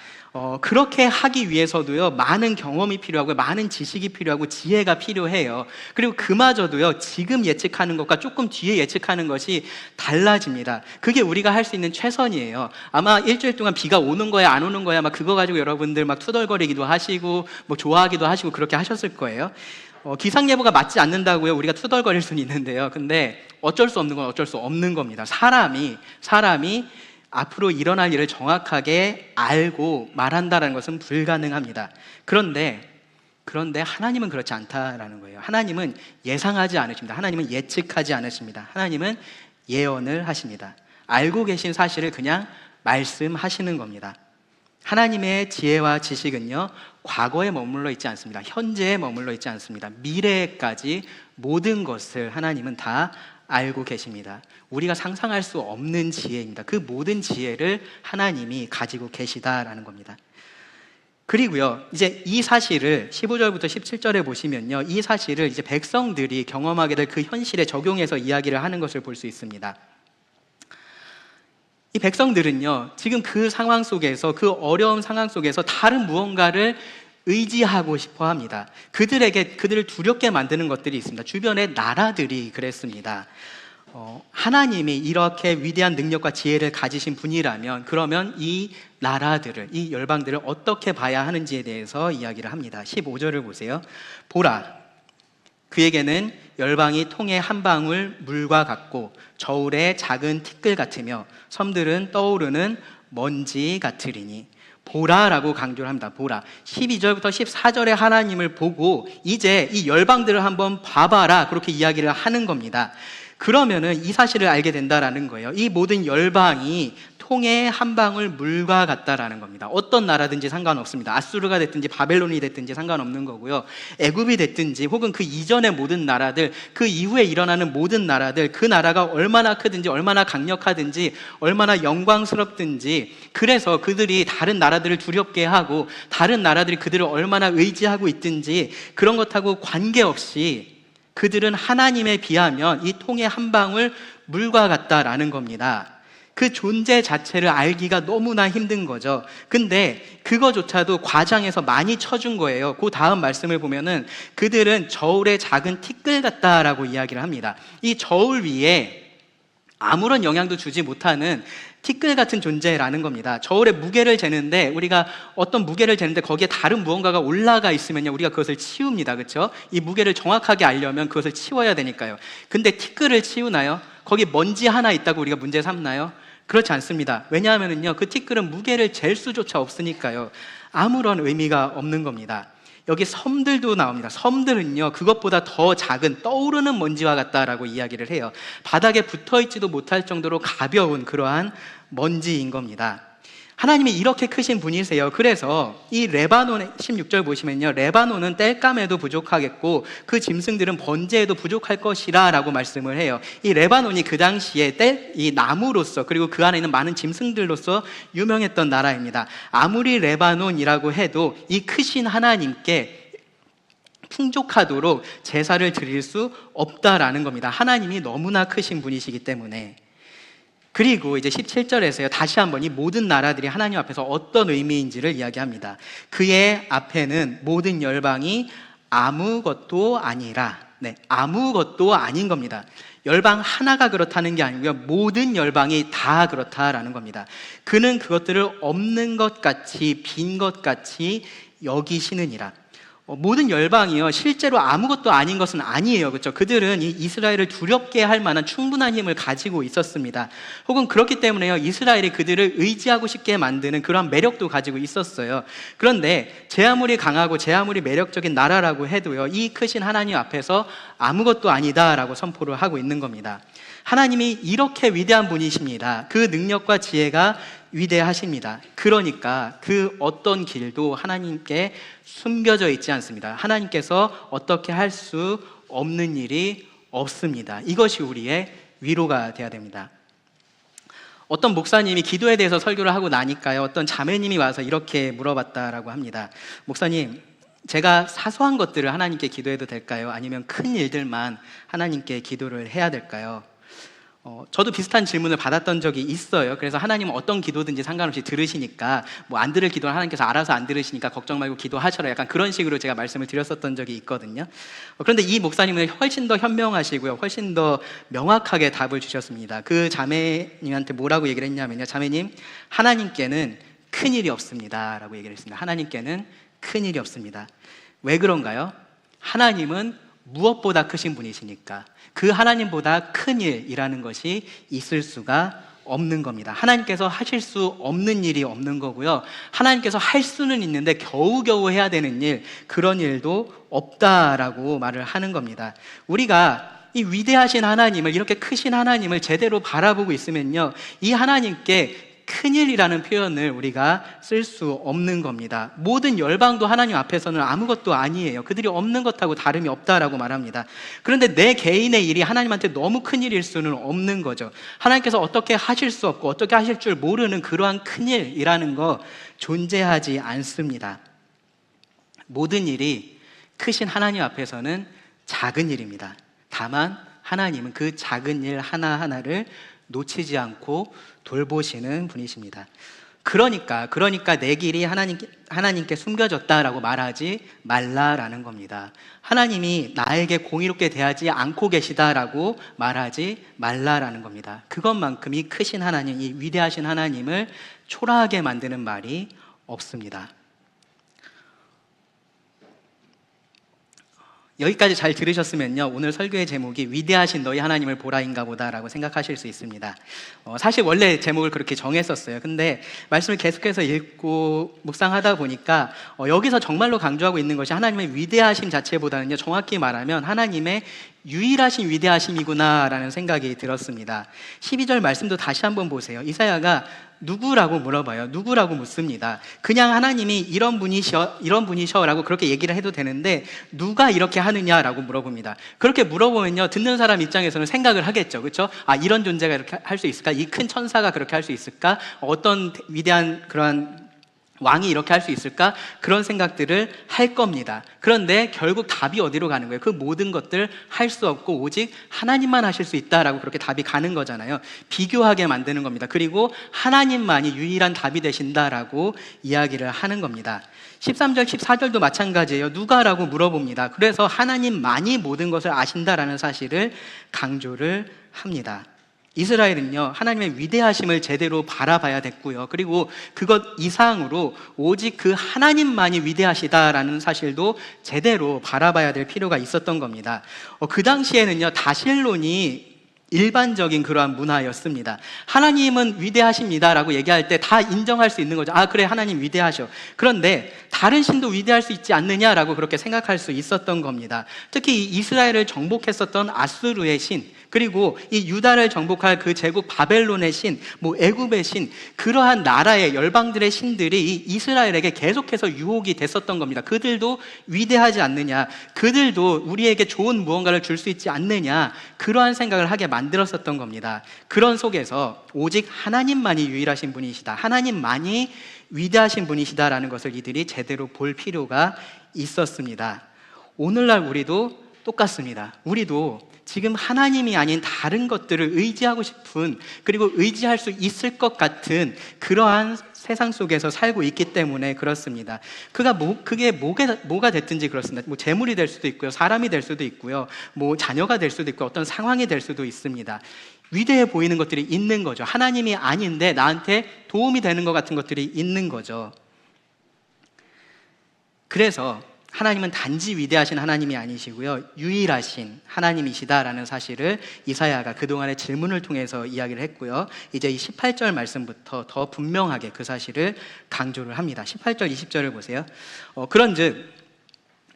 그렇게 하기 위해서도요, 많은 경험이 필요하고 많은 지식이 필요하고 지혜가 필요해요. 그리고 그마저도요, 지금 예측하는 것과 조금 뒤에 예측하는 것이 달라집니다. 그게 우리가 할 수 있는 최선이에요. 아마 일주일 동안 비가 오는 거야 안 오는 거야 막 그거 가지고 여러분들 막 투덜거리기도 하시고 뭐 좋아하기도 하시고 그렇게 하셨을 거예요. 기상예보가 맞지 않는다고요, 우리가 투덜거릴 수는 있는데요. 근데 어쩔 수 없는 건 어쩔 수 없는 겁니다. 사람이 앞으로 일어날 일을 정확하게 알고 말한다는 것은 불가능합니다. 그런데 하나님은 그렇지 않다라는 거예요. 하나님은 예상하지 않으십니다. 하나님은 예측하지 않으십니다. 하나님은 예언을 하십니다. 알고 계신 사실을 그냥 말씀하시는 겁니다. 하나님의 지혜와 지식은요, 과거에 머물러 있지 않습니다. 현재에 머물러 있지 않습니다. 미래까지 모든 것을 하나님은 다 알고 계십니다. 우리가 상상할 수 없는 지혜입니다. 그 모든 지혜를 하나님이 가지고 계시다라는 겁니다. 그리고요, 이제 이 사실을 15절부터 17절에 보시면요, 이 사실을 이제 백성들이 경험하게 될 그 현실에 적용해서 이야기를 하는 것을 볼 수 있습니다. 이 백성들은요, 지금 그 상황 속에서, 그 어려운 상황 속에서 다른 무언가를 의지하고 싶어 합니다. 그들을 두렵게 만드는 것들이 있습니다. 주변의 나라들이 그랬습니다. 하나님이 이렇게 위대한 능력과 지혜를 가지신 분이라면 그러면 이 나라들을, 이 열방들을 어떻게 봐야 하는지에 대해서 이야기를 합니다. 15절을 보세요. 보라, 그에게는 열방이 통의 한 방울 물과 같고 저울의 작은 티끌 같으며 섬들은 떠오르는 먼지 같으리니. 보라라고 강조를 합니다. 보라. 12절부터 14절에 하나님을 보고 이제 이 열방들을 한번 봐봐라, 그렇게 이야기를 하는 겁니다. 그러면은 이 사실을 알게 된다라는 거예요. 이 모든 열방이 통의 한 방울 물과 같다라는 겁니다. 어떤 나라든지 상관없습니다. 아수르가 됐든지 바벨론이 됐든지 상관없는 거고요. 애굽이 됐든지 혹은 그 이전의 모든 나라들, 그 이후에 일어나는 모든 나라들, 그 나라가 얼마나 크든지 얼마나 강력하든지 얼마나 영광스럽든지, 그래서 그들이 다른 나라들을 두렵게 하고 다른 나라들이 그들을 얼마나 의지하고 있든지 그런 것하고 관계없이 그들은 하나님에 비하면 이 통의 한 방울 물과 같다라는 겁니다. 그 존재 자체를 알기가 너무나 힘든 거죠. 근데 그거조차도 과장해서 많이 쳐준 거예요. 그 다음 말씀을 보면은 그들은 저울의 작은 티끌 같다라고 이야기를 합니다. 이 저울 위에 아무런 영향도 주지 못하는 티끌 같은 존재라는 겁니다. 저울의 무게를 재는데, 우리가 어떤 무게를 재는데 거기에 다른 무언가가 올라가 있으면요, 우리가 그것을 치웁니다. 그렇죠? 이 무게를 정확하게 알려면 그것을 치워야 되니까요. 근데 티끌을 치우나요? 거기 먼지 하나 있다고 우리가 문제 삼나요? 그렇지 않습니다. 왜냐하면요, 그 티끌은 무게를 잴 수조차 없으니까요. 아무런 의미가 없는 겁니다. 여기 섬들도 나옵니다. 섬들은요, 그것보다 더 작은 떠오르는 먼지와 같다라고 이야기를 해요. 바닥에 붙어있지도 못할 정도로 가벼운 그러한 먼지인 겁니다. 하나님이 이렇게 크신 분이세요. 그래서 이 레바논의 16절 보시면요, 레바논은 땔감에도 부족하겠고 그 짐승들은 번제에도 부족할 것이라 라고 말씀을 해요. 이 레바논이 그 당시에 이 나무로서, 그리고 그 안에 있는 많은 짐승들로서 유명했던 나라입니다. 아무리 레바논이라고 해도 이 크신 하나님께 풍족하도록 제사를 드릴 수 없다라는 겁니다. 하나님이 너무나 크신 분이시기 때문에. 그리고 이제 17절에서요, 다시 한번 이 모든 나라들이 하나님 앞에서 어떤 의미인지를 이야기합니다. 그의 앞에는 모든 열방이 아무것도 아니라, 네, 아무것도 아닌 겁니다. 열방 하나가 그렇다는 게 아니고요, 모든 열방이 다 그렇다라는 겁니다. 그는 그것들을 없는 것 같이, 빈 것 같이 여기시느니라. 모든 열방이요, 실제로 아무것도 아닌 것은 아니에요. 그렇죠? 그들은 이 이스라엘을 두렵게 할 만한 충분한 힘을 가지고 있었습니다. 혹은 그렇기 때문에요, 이스라엘이 그들을 의지하고 싶게 만드는 그런 매력도 가지고 있었어요. 그런데 제 아무리 강하고 제 아무리 매력적인 나라라고 해도요, 이 크신 하나님 앞에서 아무것도 아니다라고 선포를 하고 있는 겁니다. 하나님이 이렇게 위대한 분이십니다. 그 능력과 지혜가 위대하십니다. 그러니까 그 어떤 길도 하나님께 숨겨져 있지 않습니다. 하나님께서 어떻게 할 수 없는 일이 없습니다. 이것이 우리의 위로가 되어야 됩니다. 어떤 목사님이 기도에 대해서 설교를 하고 나니까요, 어떤 자매님이 와서 이렇게 물어봤다라고 합니다. 목사님, 제가 사소한 것들을 하나님께 기도해도 될까요? 아니면 큰 일들만 하나님께 기도를 해야 될까요? 저도 비슷한 질문을 받았던 적이 있어요. 그래서 하나님은 어떤 기도든지 상관없이 들으시니까, 뭐 안 들을 기도는 하나님께서 알아서 안 들으시니까 걱정 말고 기도하셔라, 약간 그런 식으로 제가 말씀을 드렸었던 적이 있거든요. 그런데 이 목사님은 훨씬 더 현명하시고요, 훨씬 더 명확하게 답을 주셨습니다. 그 자매님한테 뭐라고 얘기를 했냐면요, 자매님, 하나님께는 큰일이 없습니다 라고 얘기를 했습니다. 하나님께는 큰일이 없습니다. 왜 그런가요? 하나님은 무엇보다 크신 분이시니까 그 하나님보다 큰 일이라는 것이 있을 수가 없는 겁니다. 하나님께서 하실 수 없는 일이 없는 거고요, 하나님께서 할 수는 있는데 겨우겨우 해야 되는 일, 그런 일도 없다라고 말을 하는 겁니다. 우리가 이 위대하신 하나님을, 이렇게 크신 하나님을 제대로 바라보고 있으면요, 이 하나님께 큰일이라는 표현을 우리가 쓸 수 없는 겁니다. 모든 열방도 하나님 앞에서는 아무것도 아니에요. 그들이 없는 것하고 다름이 없다라고 말합니다. 그런데 내 개인의 일이 하나님한테 너무 큰일일 수는 없는 거죠. 하나님께서 어떻게 하실 수 없고 어떻게 하실 줄 모르는 그러한 큰일이라는 거 존재하지 않습니다. 모든 일이 크신 하나님 앞에서는 작은 일입니다. 다만 하나님은 그 작은 일 하나하나를 놓치지 않고 돌보시는 분이십니다. 그러니까 내 길이 하나님께 숨겨졌다라고 말하지 말라라는 겁니다. 하나님이 나에게 공의롭게 대하지 않고 계시다라고 말하지 말라라는 겁니다. 그것만큼 이 크신 하나님, 이 위대하신 하나님을 초라하게 만드는 말이 없습니다. 여기까지 잘 들으셨으면요, 오늘 설교의 제목이 위대하신 너희 하나님을 보라인가 보다라고 생각하실 수 있습니다. 사실 원래 제목을 그렇게 정했었어요. 근데 말씀을 계속해서 읽고 묵상하다 보니까 여기서 정말로 강조하고 있는 것이 하나님의 위대하심 자체보다는요, 정확히 말하면 하나님의 유일하신 위대하심이구나라는 생각이 들었습니다. 12절 말씀도 다시 한번 보세요. 이사야가 누구라고 물어봐요. 누구라고 묻습니다. 그냥 하나님이 이런 분이셔라고 그렇게 얘기를 해도 되는데 누가 이렇게 하느냐라고 물어봅니다. 그렇게 물어보면요, 듣는 사람 입장에서는 생각을 하겠죠. 그렇죠? 아, 이런 존재가 이렇게 할 수 있을까? 이 큰 천사가 그렇게 할 수 있을까? 어떤 위대한 그러한 왕이 이렇게 할 수 있을까? 그런 생각들을 할 겁니다. 그런데 결국 답이 어디로 가는 거예요? 그 모든 것들 할 수 없고 오직 하나님만 하실 수 있다라고 그렇게 답이 가는 거잖아요. 비교하게 만드는 겁니다. 그리고 하나님만이 유일한 답이 되신다라고 이야기를 하는 겁니다. 13절, 14절도 마찬가지예요. 누가라고 물어봅니다. 그래서 하나님만이 모든 것을 아신다라는 사실을 강조를 합니다. 이스라엘은요, 하나님의 위대하심을 제대로 바라봐야 됐고요, 그리고 그것 이상으로 오직 그 하나님만이 위대하시다라는 사실도 제대로 바라봐야 될 필요가 있었던 겁니다. 그 당시에는요, 다실론이 일반적인 그러한 문화였습니다. 하나님은 위대하십니다라고 얘기할 때 다 인정할 수 있는 거죠. 아, 그래, 하나님 위대하셔. 그런데 다른 신도 위대할 수 있지 않느냐라고 그렇게 생각할 수 있었던 겁니다. 특히 이스라엘을 정복했었던 아수르의 신, 그리고 이 유다를 정복할 그 제국 바벨론의 신, 뭐 애굽의 신, 그러한 나라의 열방들의 신들이 이 이스라엘에게 계속해서 유혹이 됐었던 겁니다. 그들도 위대하지 않느냐, 그들도 우리에게 좋은 무언가를 줄 수 있지 않느냐, 그러한 생각을 하게 만들었었던 겁니다. 그런 속에서 오직 하나님만이 유일하신 분이시다, 하나님만이 위대하신 분이시다라는 것을 이들이 제대로 볼 필요가 있었습니다. 오늘날 우리도 똑같습니다. 우리도 지금 하나님이 아닌 다른 것들을 의지하고 싶은, 그리고 의지할 수 있을 것 같은 그러한 세상 속에서 살고 있기 때문에 그렇습니다. 그게 뭐가 됐든지 그렇습니다. 뭐 재물이 될 수도 있고요, 사람이 될 수도 있고요, 뭐 자녀가 될 수도 있고, 어떤 상황이 될 수도 있습니다. 위대해 보이는 것들이 있는 거죠. 하나님이 아닌데 나한테 도움이 되는 것 같은 것들이 있는 거죠. 그래서 하나님은 단지 위대하신 하나님이 아니시고요, 유일하신 하나님이시다라는 사실을 이사야가 그동안의 질문을 통해서 이야기를 했고요, 이제 이 18절 말씀부터 더 분명하게 그 사실을 강조를 합니다. 18절 20절을 보세요. 그런즉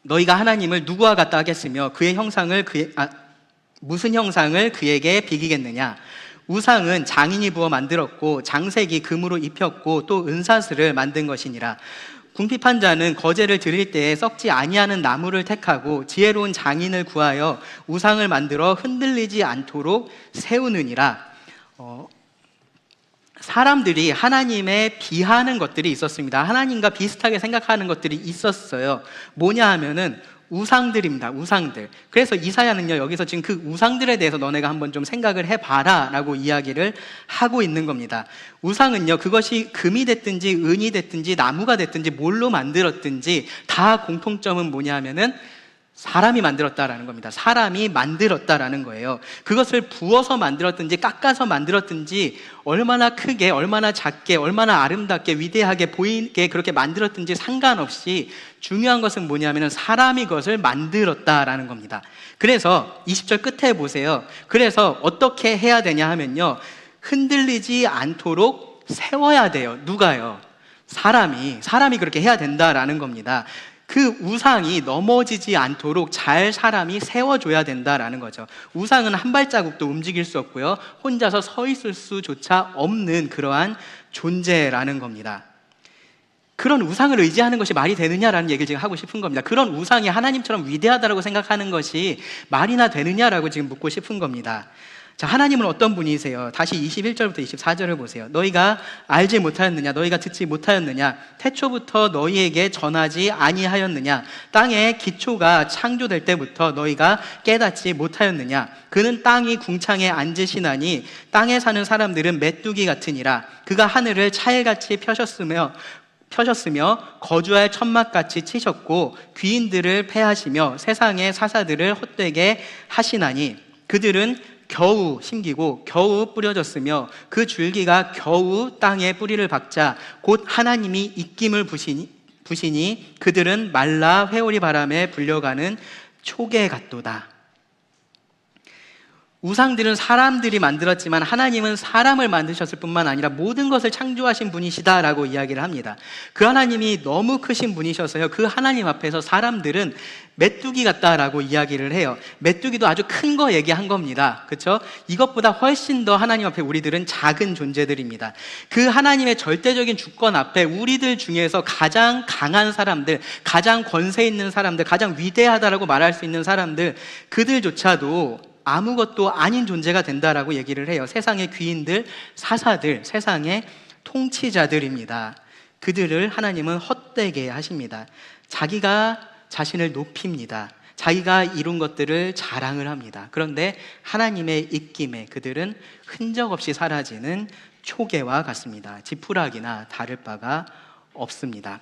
너희가 하나님을 누구와 같다 하겠으며 그의 형상을 무슨 형상을 그에게 비기겠느냐? 우상은 장인이 부어 만들었고 장색이 금으로 입혔고 또 은사슬을 만든 것이니라. 궁핍한 자는 거제를 드릴 때에 썩지 아니하는 나무를 택하고 지혜로운 장인을 구하여 우상을 만들어 흔들리지 않도록 세우느니라. 사람들이 하나님에 비하하는 것들이 있었습니다. 하나님과 비슷하게 생각하는 것들이 있었어요. 뭐냐 하면은 우상들입니다. 우상들. 그래서 이사야는요, 여기서 지금 그 우상들에 대해서 너네가 한번 좀 생각을 해봐라 라고 이야기를 하고 있는 겁니다. 우상은요, 그것이 금이 됐든지 은이 됐든지 나무가 됐든지 뭘로 만들었든지 다 공통점은 뭐냐 하면은 사람이 만들었다라는 겁니다. 사람이 만들었다라는 거예요. 그것을 부어서 만들었든지 깎아서 만들었든지 얼마나 크게, 얼마나 작게, 얼마나 아름답게, 위대하게 보이게 그렇게 만들었든지 상관없이 중요한 것은 뭐냐면 사람이 그것을 만들었다라는 겁니다. 그래서 20절 끝에 보세요. 그래서 어떻게 해야 되냐 하면요, 흔들리지 않도록 세워야 돼요. 누가요? 사람이 그렇게 해야 된다라는 겁니다. 그 우상이 넘어지지 않도록 잘 사람이 세워줘야 된다라는 거죠. 우상은 한 발자국도 움직일 수 없고요, 혼자서 서 있을 수조차 없는 그러한 존재라는 겁니다. 그런 우상을 의지하는 것이 말이 되느냐라는 얘기를 지금 하고 싶은 겁니다. 그런 우상이 하나님처럼 위대하다고 생각하는 것이 말이나 되느냐라고 지금 묻고 싶은 겁니다. 자, 하나님은 어떤 분이세요? 다시 21절부터 24절을 보세요. 너희가 알지 못하였느냐? 너희가 듣지 못하였느냐? 태초부터 너희에게 전하지 아니하였느냐? 땅의 기초가 창조될 때부터 너희가 깨닫지 못하였느냐? 그는 땅이 궁창에 앉으시나니 땅에 사는 사람들은 메뚜기 같으니라. 그가 하늘을 차일같이 펴셨으며 거주할 천막같이 치셨고 귀인들을 패하시며 세상의 사사들을 헛되게 하시나니 그들은 겨우 심기고 겨우 뿌려졌으며 그 줄기가 겨우 땅에 뿌리를 박자 곧 하나님이 입김을 부시니 그들은 말라 회오리 바람에 불려가는 초계 같도다. 우상들은 사람들이 만들었지만 하나님은 사람을 만드셨을 뿐만 아니라 모든 것을 창조하신 분이시다라고 이야기를 합니다. 그 하나님이 너무 크신 분이셔서요, 그 하나님 앞에서 사람들은 메뚜기 같다라고 이야기를 해요. 메뚜기도 아주 큰 거 얘기한 겁니다. 그렇죠? 이것보다 훨씬 더 하나님 앞에 우리들은 작은 존재들입니다. 그 하나님의 절대적인 주권 앞에 우리들 중에서 가장 강한 사람들, 가장 권세 있는 사람들, 가장 위대하다라고 말할 수 있는 사람들, 그들조차도 아무것도 아닌 존재가 된다라고 얘기를 해요. 세상의 귀인들, 사사들, 세상의 통치자들입니다. 그들을 하나님은 헛되게 하십니다. 자기가 자신을 높입니다. 자기가 이룬 것들을 자랑을 합니다. 그런데 하나님의 입김에 그들은 흔적 없이 사라지는 초계와 같습니다. 지푸라기나 다를 바가 없습니다.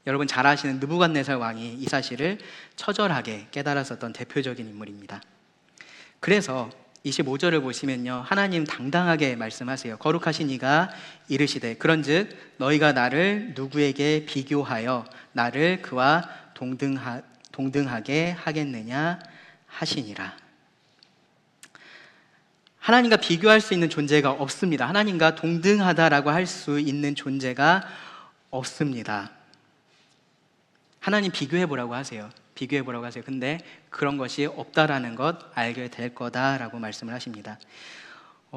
여러분 잘 아시는 느부갓네살 왕이 이 사실을 처절하게 깨달았었던 대표적인 인물입니다. 그래서 25절을 보시면요, 하나님 당당하게 말씀하세요. 거룩하신 이가 이르시되 그런즉 너희가 나를 누구에게 비교하여 나를 그와 동등하게 하겠느냐 하시니라. 하나님과 비교할 수 있는 존재가 없습니다. 하나님과 동등하다라고 할 수 있는 존재가 없습니다. 하나님 비교해보라고 하세요. 비교해보라고 하세요. 근데 그런 것이 없다라는 것 알게 될 거다라고 말씀을 하십니다.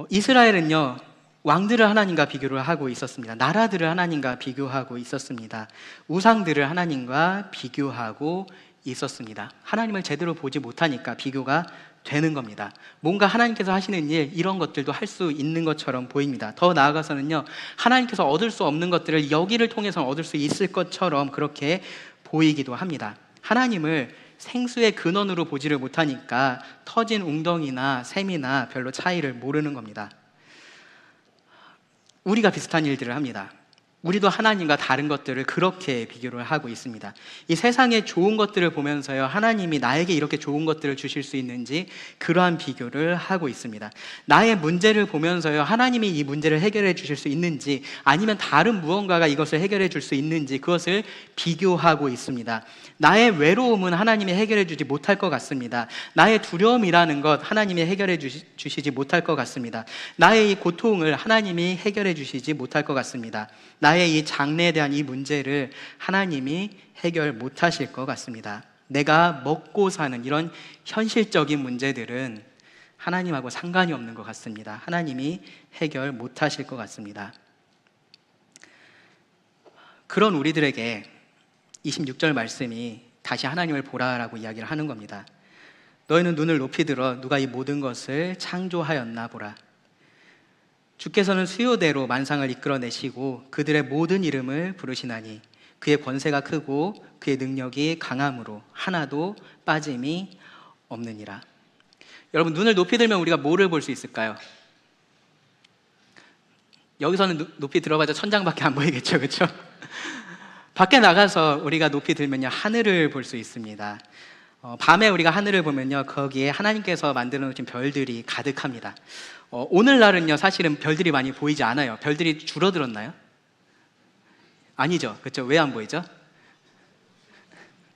이스라엘은요, 왕들을 하나님과 비교를 하고 있었습니다. 나라들을 하나님과 비교하고 있었습니다. 우상들을 하나님과 비교하고 있었습니다. 하나님을 제대로 보지 못하니까 비교가 되는 겁니다. 뭔가 하나님께서 하시는 일, 이런 것들도 할 수 있는 것처럼 보입니다. 더 나아가서는요, 하나님께서 얻을 수 없는 것들을 여기를 통해서 얻을 수 있을 것처럼 그렇게 보이기도 합니다. 하나님을 생수의 근원으로 보지를 못하니까 터진 웅덩이나 샘이나 별로 차이를 모르는 겁니다. 우리가 비슷한 일들을 합니다. 우리도 하나님과 다른 것들을 그렇게 비교를 하고 있습니다. 이 세상의 좋은 것들을 보면서요, 하나님이 나에게 이렇게 좋은 것들을 주실 수 있는지 그러한 비교를 하고 있습니다. 나의 문제를 보면서요, 하나님이 이 문제를 해결해 주실 수 있는지, 아니면 다른 무언가가 이것을 해결해 줄 수 있는지, 그것을 비교하고 있습니다. 나의 외로움은 하나님이 해결해 주지 못할 것 같습니다. 나의 두려움이라는 것 하나님이 해결해 주시지 못할 것 같습니다. 나의 이 고통을 하나님이 해결해 주시지 못할 것 같습니다. 나의 이 장래에 대한 이 문제를 하나님이 해결 못하실 것 같습니다. 내가 먹고 사는 이런 현실적인 문제들은 하나님하고 상관이 없는 것 같습니다. 하나님이 해결 못하실 것 같습니다. 그런 우리들에게 26절 말씀이 다시 하나님을 보라라고 이야기를 하는 겁니다. 너희는 눈을 높이 들어 누가 이 모든 것을 창조하였나 보라. 주께서는 수요대로 만상을 이끌어내시고 그들의 모든 이름을 부르시나니 그의 권세가 크고 그의 능력이 강함으로 하나도 빠짐이 없느니라. 여러분, 눈을 높이 들면 우리가 뭐를 볼 수 있을까요? 여기서는 높이 들어봐도 천장밖에 안 보이겠죠, 그렇죠? 밖에 나가서 우리가 높이 들면요, 하늘을 볼 수 있습니다. 밤에 우리가 하늘을 보면요, 거기에 하나님께서 만들어 놓으신 별들이 가득합니다. 오늘날은요, 사실은 별들이 많이 보이지 않아요. 별들이 줄어들었나요? 아니죠, 그렇죠? 왜 안 보이죠?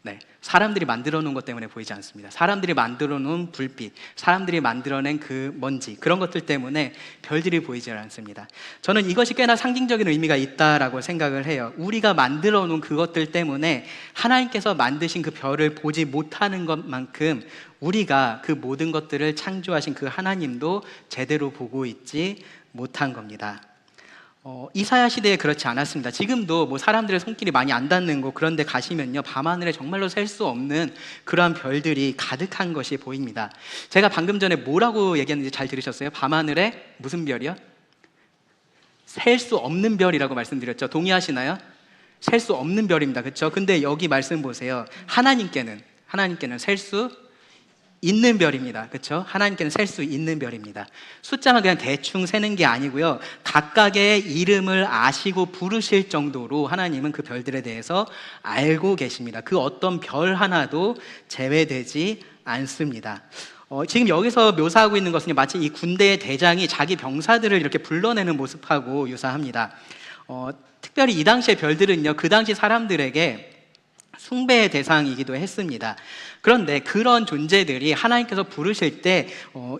네, 사람들이 만들어 놓은 것 때문에 보이지 않습니다. 사람들이 만들어 놓은 불빛, 사람들이 만들어낸 그 먼지, 그런 것들 때문에 별들이 보이지 않습니다. 저는 이것이 꽤나 상징적인 의미가 있다라고 생각을 해요. 우리가 만들어 놓은 그것들 때문에 하나님께서 만드신 그 별을 보지 못하는 것만큼 우리가 그 모든 것들을 창조하신 그 하나님도 제대로 보고 있지 못한 겁니다. 이사야 시대에 그렇지 않았습니다. 지금도 뭐 사람들의 손길이 많이 안 닿는 곳 그런 데 가시면요, 밤하늘에 정말로 셀 수 없는 그러한 별들이 가득한 것이 보입니다. 제가 방금 전에 뭐라고 얘기했는지 잘 들으셨어요? 밤하늘에 무슨 별이요? 셀 수 없는 별이라고 말씀드렸죠. 동의하시나요? 셀 수 없는 별입니다. 그렇죠? 근데 여기 말씀 보세요. 하나님께는 셀 수 있는 별입니다. 그렇죠? 하나님께는 셀 수 있는 별입니다. 숫자만 그냥 대충 세는 게 아니고요, 각각의 이름을 아시고 부르실 정도로 하나님은 그 별들에 대해서 알고 계십니다. 그 어떤 별 하나도 제외되지 않습니다. 지금 여기서 묘사하고 있는 것은 마치 이 군대의 대장이 자기 병사들을 이렇게 불러내는 모습하고 유사합니다. 특별히 이 당시의 별들은요, 그 당시 사람들에게 숭배의 대상이기도 했습니다. 그런데 그런 존재들이 하나님께서 부르실 때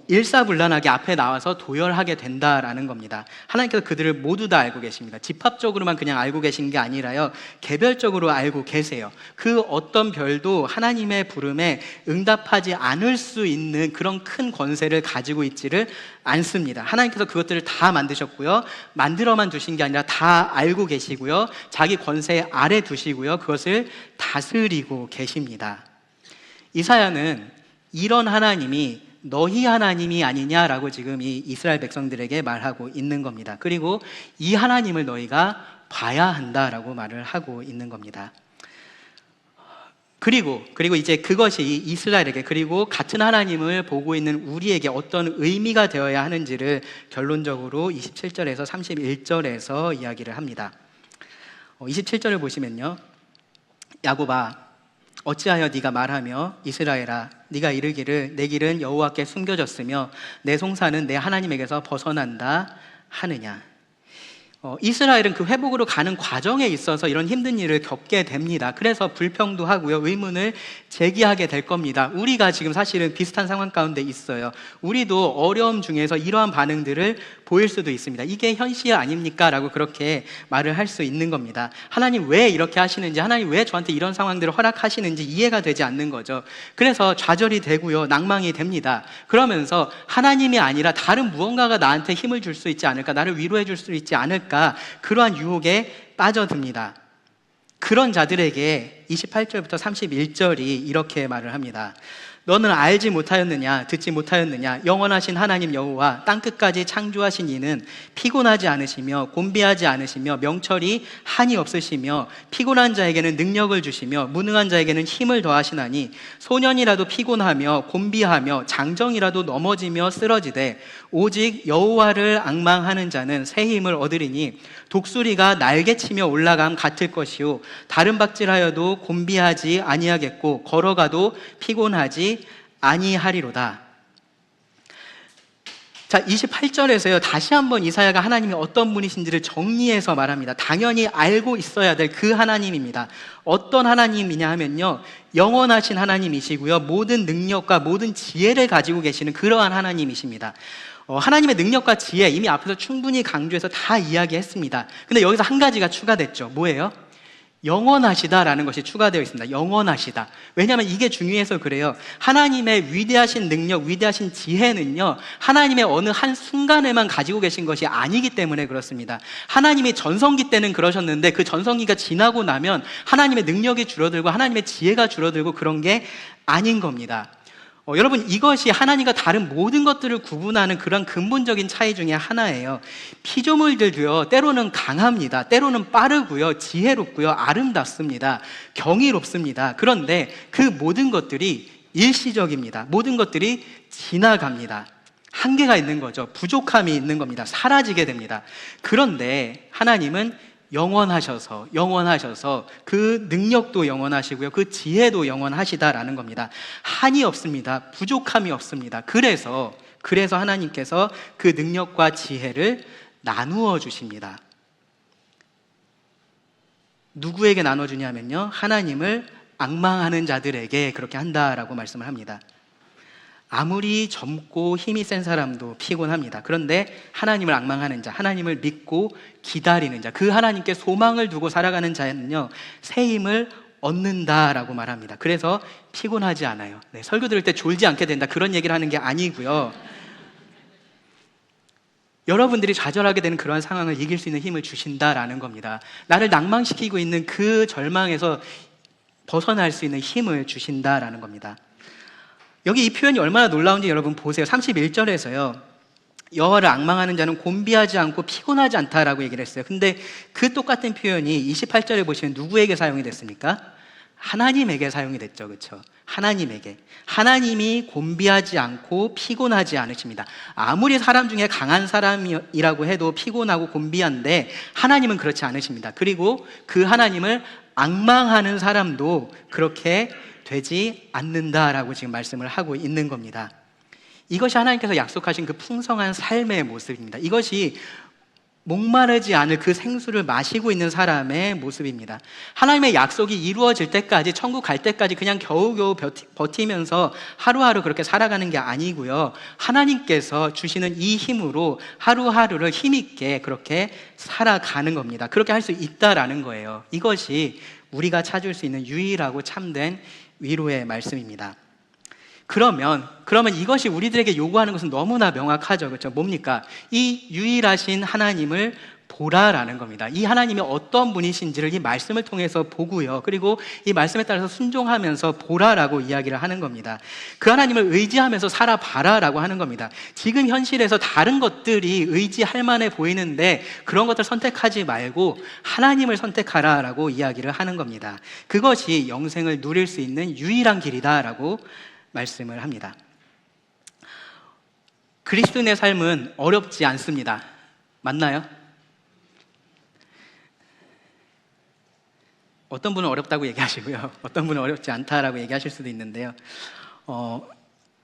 일사불란하게 앞에 나와서 도열하게 된다라는 겁니다. 하나님께서 그들을 모두 다 알고 계십니다. 집합적으로만 그냥 알고 계신 게 아니라요, 개별적으로 알고 계세요. 그 어떤 별도 하나님의 부름에 응답하지 않을 수 있는 그런 큰 권세를 가지고 있지를 않습니다. 하나님께서 그것들을 다 만드셨고요, 만들어만 두신 게 아니라 다 알고 계시고요, 자기 권세 아래 두시고요, 그것을 다스리고 계십니다. 이사야는 이런 하나님이 너희 하나님이 아니냐라고 지금 이 이스라엘 백성들에게 말하고 있는 겁니다. 그리고 이 하나님을 너희가 봐야 한다라고 말을 하고 있는 겁니다. 그리고 이제 그것이 이스라엘에게, 그리고 같은 하나님을 보고 있는 우리에게 어떤 의미가 되어야 하는지를 결론적으로 27절에서 31절에서 이야기를 합니다. 27절을 보시면요, 야곱아, 어찌하여 네가 말하며 이스라엘아, 네가 이르기를 내 길은 여호와께 숨겨졌으며 내 송사는 내 하나님에게서 벗어난다 하느냐. 이스라엘은 그 회복으로 가는 과정에 있어서 이런 힘든 일을 겪게 됩니다. 그래서 불평도 하고요, 의문을 제기하게 될 겁니다. 우리가 지금 사실은 비슷한 상황 가운데 있어요. 우리도 어려움 중에서 이러한 반응들을 보일 수도 있습니다. 이게 현실 아닙니까? 라고 그렇게 말을 할 수 있는 겁니다. 하나님 왜 이렇게 하시는지, 하나님 왜 저한테 이런 상황들을 허락하시는지 이해가 되지 않는 거죠. 그래서 좌절이 되고요, 낭망이 됩니다. 그러면서 하나님이 아니라 다른 무언가가 나한테 힘을 줄 수 있지 않을까, 나를 위로해 줄 수 있지 않을까, 그러한 유혹에 빠져듭니다. 그런 자들에게 28절부터 31절이 이렇게 말을 합니다. 너는 알지 못하였느냐, 듣지 못하였느냐? 영원하신 하나님 여호와 땅끝까지 창조하신 이는 피곤하지 않으시며 곤비하지 않으시며 명철이 한이 없으시며 피곤한 자에게는 능력을 주시며 무능한 자에게는 힘을 더하시나니 소년이라도 피곤하며 곤비하며 장정이라도 넘어지며 쓰러지되 오직 여호와를 앙망하는 자는 새 힘을 얻으리니 독수리가 날개치며 올라감 같을 것이요 다른 박질하여도 곤비하지 아니하겠고 걸어가도 피곤하지 아니하리로다. 자, 28절에서요 다시 한번 이사야가 하나님이 어떤 분이신지를 정리해서 말합니다. 당연히 알고 있어야 될 그 하나님입니다. 어떤 하나님이냐 하면요, 영원하신 하나님이시고요, 모든 능력과 모든 지혜를 가지고 계시는 그러한 하나님이십니다. 하나님의 능력과 지혜 이미 앞에서 충분히 강조해서 다 이야기했습니다. 근데 여기서 한 가지가 추가됐죠. 뭐예요? 영원하시다라는 것이 추가되어 있습니다. 영원하시다. 왜냐하면 이게 중요해서 그래요. 하나님의 위대하신 능력, 위대하신 지혜는요, 하나님의 어느 한 순간에만 가지고 계신 것이 아니기 때문에 그렇습니다. 하나님이 전성기 때는 그러셨는데 그 전성기가 지나고 나면 하나님의 능력이 줄어들고 하나님의 지혜가 줄어들고 그런 게 아닌 겁니다. 여러분, 이것이 하나님과 다른 모든 것들을 구분하는 그런 근본적인 차이 중에 하나예요. 피조물들도요, 때로는 강합니다. 때로는 빠르고요, 지혜롭고요, 아름답습니다. 경이롭습니다. 그런데 그 모든 것들이 일시적입니다. 모든 것들이 지나갑니다. 한계가 있는 거죠. 부족함이 있는 겁니다. 사라지게 됩니다. 그런데 하나님은 영원하셔서 그 능력도 영원하시고요, 그 지혜도 영원하시다라는 겁니다. 한이 없습니다. 부족함이 없습니다. 그래서 하나님께서 그 능력과 지혜를 나누어 주십니다. 누구에게 나눠주냐면요, 하나님을 앙망하는 자들에게 그렇게 한다라고 말씀을 합니다. 아무리 젊고 힘이 센 사람도 피곤합니다. 그런데 하나님을 앙망하는 자, 하나님을 믿고 기다리는 자, 그 하나님께 소망을 두고 살아가는 자는요, 새 힘을 얻는다라고 말합니다. 그래서 피곤하지 않아요. 설교 들을 때 졸지 않게 된다, 그런 얘기를 하는 게 아니고요, 여러분들이 좌절하게 되는 그러한 상황을 이길 수 있는 힘을 주신다라는 겁니다. 나를 낭망시키고 있는 그 절망에서 벗어날 수 있는 힘을 주신다라는 겁니다. 여기 이 표현이 얼마나 놀라운지 여러분 보세요. 31절에서요, 여호와를 앙망하는 자는 곤비하지 않고 피곤하지 않다라고 얘기를 했어요. 근데 그 똑같은 표현이 28절에 보시면 누구에게 사용이 됐습니까? 하나님에게 사용이 됐죠. 그렇죠? 하나님에게. 하나님이 곤비하지 않고 피곤하지 않으십니다. 아무리 사람 중에 강한 사람이라고 해도 피곤하고 곤비한데 하나님은 그렇지 않으십니다. 그리고 그 하나님을 앙망하는 사람도 그렇게 되지 않는다라고 지금 말씀을 하고 있는 겁니다. 이것이 하나님께서 약속하신 그 풍성한 삶의 모습입니다. 이것이 목마르지 않을 그 생수를 마시고 있는 사람의 모습입니다. 하나님의 약속이 이루어질 때까지, 천국 갈 때까지 그냥 겨우겨우 버티면서 하루하루 그렇게 살아가는 게 아니고요, 하나님께서 주시는 이 힘으로 하루하루를 힘있게 그렇게 살아가는 겁니다. 그렇게 할 수 있다라는 거예요. 이것이 우리가 찾을 수 있는 유일하고 참된 위로의 말씀입니다. 그러면 이것이 우리들에게 요구하는 것은 너무나 명확하죠. 그렇죠? 뭡니까? 이 유일하신 하나님을 보라라는 겁니다. 이 하나님이 어떤 분이신지를 이 말씀을 통해서 보고요, 그리고 이 말씀에 따라서 순종하면서 보라라고 이야기를 하는 겁니다. 그 하나님을 의지하면서 살아봐라라고 하는 겁니다. 지금 현실에서 다른 것들이 의지할 만해 보이는데 그런 것들 선택하지 말고 하나님을 선택하라라고 이야기를 하는 겁니다. 그것이 영생을 누릴 수 있는 유일한 길이다라고 말씀을 합니다. 그리스도인의 삶은 어렵지 않습니다. 맞나요? 어떤 분은 어렵다고 얘기하시고요, 어떤 분은 어렵지 않다라고 얘기하실 수도 있는데요,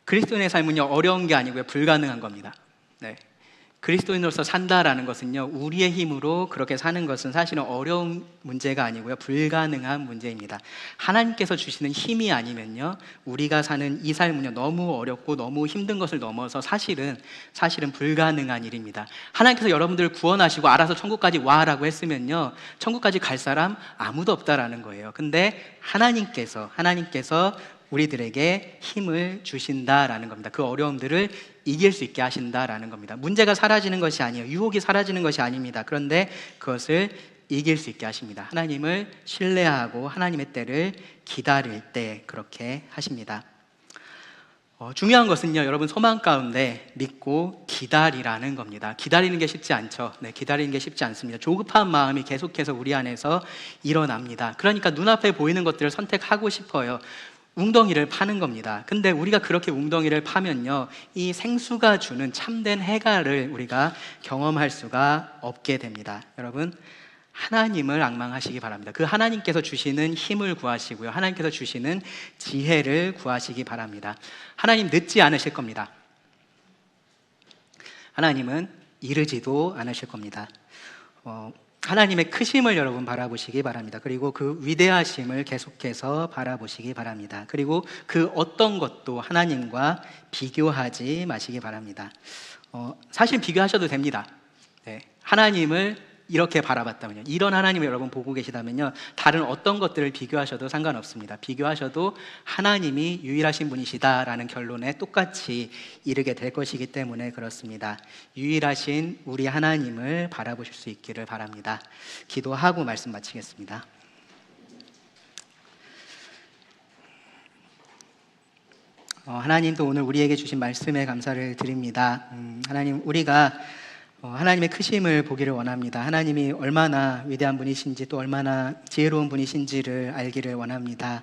그리스도인의 삶은요, 어려운 게 아니고요, 불가능한 겁니다. 네. 그리스도인으로서 산다라는 것은요, 우리의 힘으로 그렇게 사는 것은 사실은 어려운 문제가 아니고요, 불가능한 문제입니다. 하나님께서 주시는 힘이 아니면요, 우리가 사는 이 삶은요, 너무 어렵고 너무 힘든 것을 넘어서 사실은 불가능한 일입니다. 하나님께서 여러분들을 구원하시고 알아서 천국까지 와라고 했으면요, 천국까지 갈 사람 아무도 없다라는 거예요. 근데 하나님께서 우리들에게 힘을 주신다라는 겁니다. 그 어려움들을 이길 수 있게 하신다라는 겁니다. 문제가 사라지는 것이 아니에요. 유혹이 사라지는 것이 아닙니다. 그런데 그것을 이길 수 있게 하십니다. 하나님을 신뢰하고 하나님의 때를 기다릴 때 그렇게 하십니다. 중요한 것은요, 여러분 소망 가운데 믿고 기다리라는 겁니다. 기다리는 게 쉽지 않죠. 네, 기다리는 게 쉽지 않습니다. 조급한 마음이 계속해서 우리 안에서 일어납니다. 그러니까 눈앞에 보이는 것들을 선택하고 싶어요. 웅덩이를 파는 겁니다. 근데 우리가 그렇게 웅덩이를 파면요, 이 생수가 주는 참된 해갈을 우리가 경험할 수가 없게 됩니다. 여러분, 하나님을 앙망하시기 바랍니다. 그 하나님께서 주시는 힘을 구하시고요, 하나님께서 주시는 지혜를 구하시기 바랍니다. 하나님 늦지 않으실 겁니다. 하나님은 이르지도 않으실 겁니다. 하나님의 크심을 여러분 바라보시기 바랍니다. 그리고 그 위대하심을 계속해서 바라보시기 바랍니다. 그리고 그 어떤 것도 하나님과 비교하지 마시기 바랍니다. 사실 비교하셔도 됩니다. 네, 하나님을 이렇게 바라봤다면요, 이런 하나님을 여러분 보고 계시다면요, 다른 어떤 것들을 비교하셔도 상관없습니다. 비교하셔도 하나님이 유일하신 분이시다라는 결론에 똑같이 이르게 될 것이기 때문에 그렇습니다. 유일하신 우리 하나님을 바라보실 수 있기를 바랍니다. 기도하고 말씀 마치겠습니다. 하나님, 또 오늘 우리에게 주신 말씀에 감사를 드립니다. 하나님, 우리가 하나님의 크심을 보기를 원합니다. 하나님이 얼마나 위대한 분이신지, 또 얼마나 지혜로운 분이신지를 알기를 원합니다.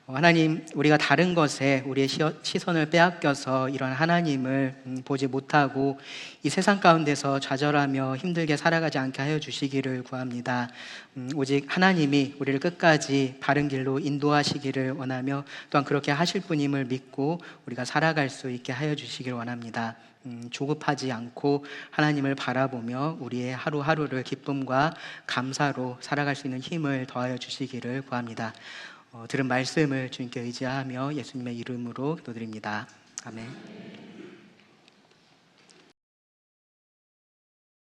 하나님, 우리가 다른 것에 우리의 시선을 빼앗겨서 이런 하나님을 보지 못하고 이 세상 가운데서 좌절하며 힘들게 살아가지 않게 하여 주시기를 구합니다. 오직 하나님이 우리를 끝까지 바른 길로 인도하시기를 원하며, 또한 그렇게 하실 분임을 믿고 우리가 살아갈 수 있게 하여 주시기를 원합니다. 조급하지 않고 하나님을 바라보며 우리의 하루하루를 기쁨과 감사로 살아갈 수 있는 힘을 더하여 주시기를 구합니다. 들은 말씀을 주님께 의지하며 예수님의 이름으로 기도드립니다. 아멘.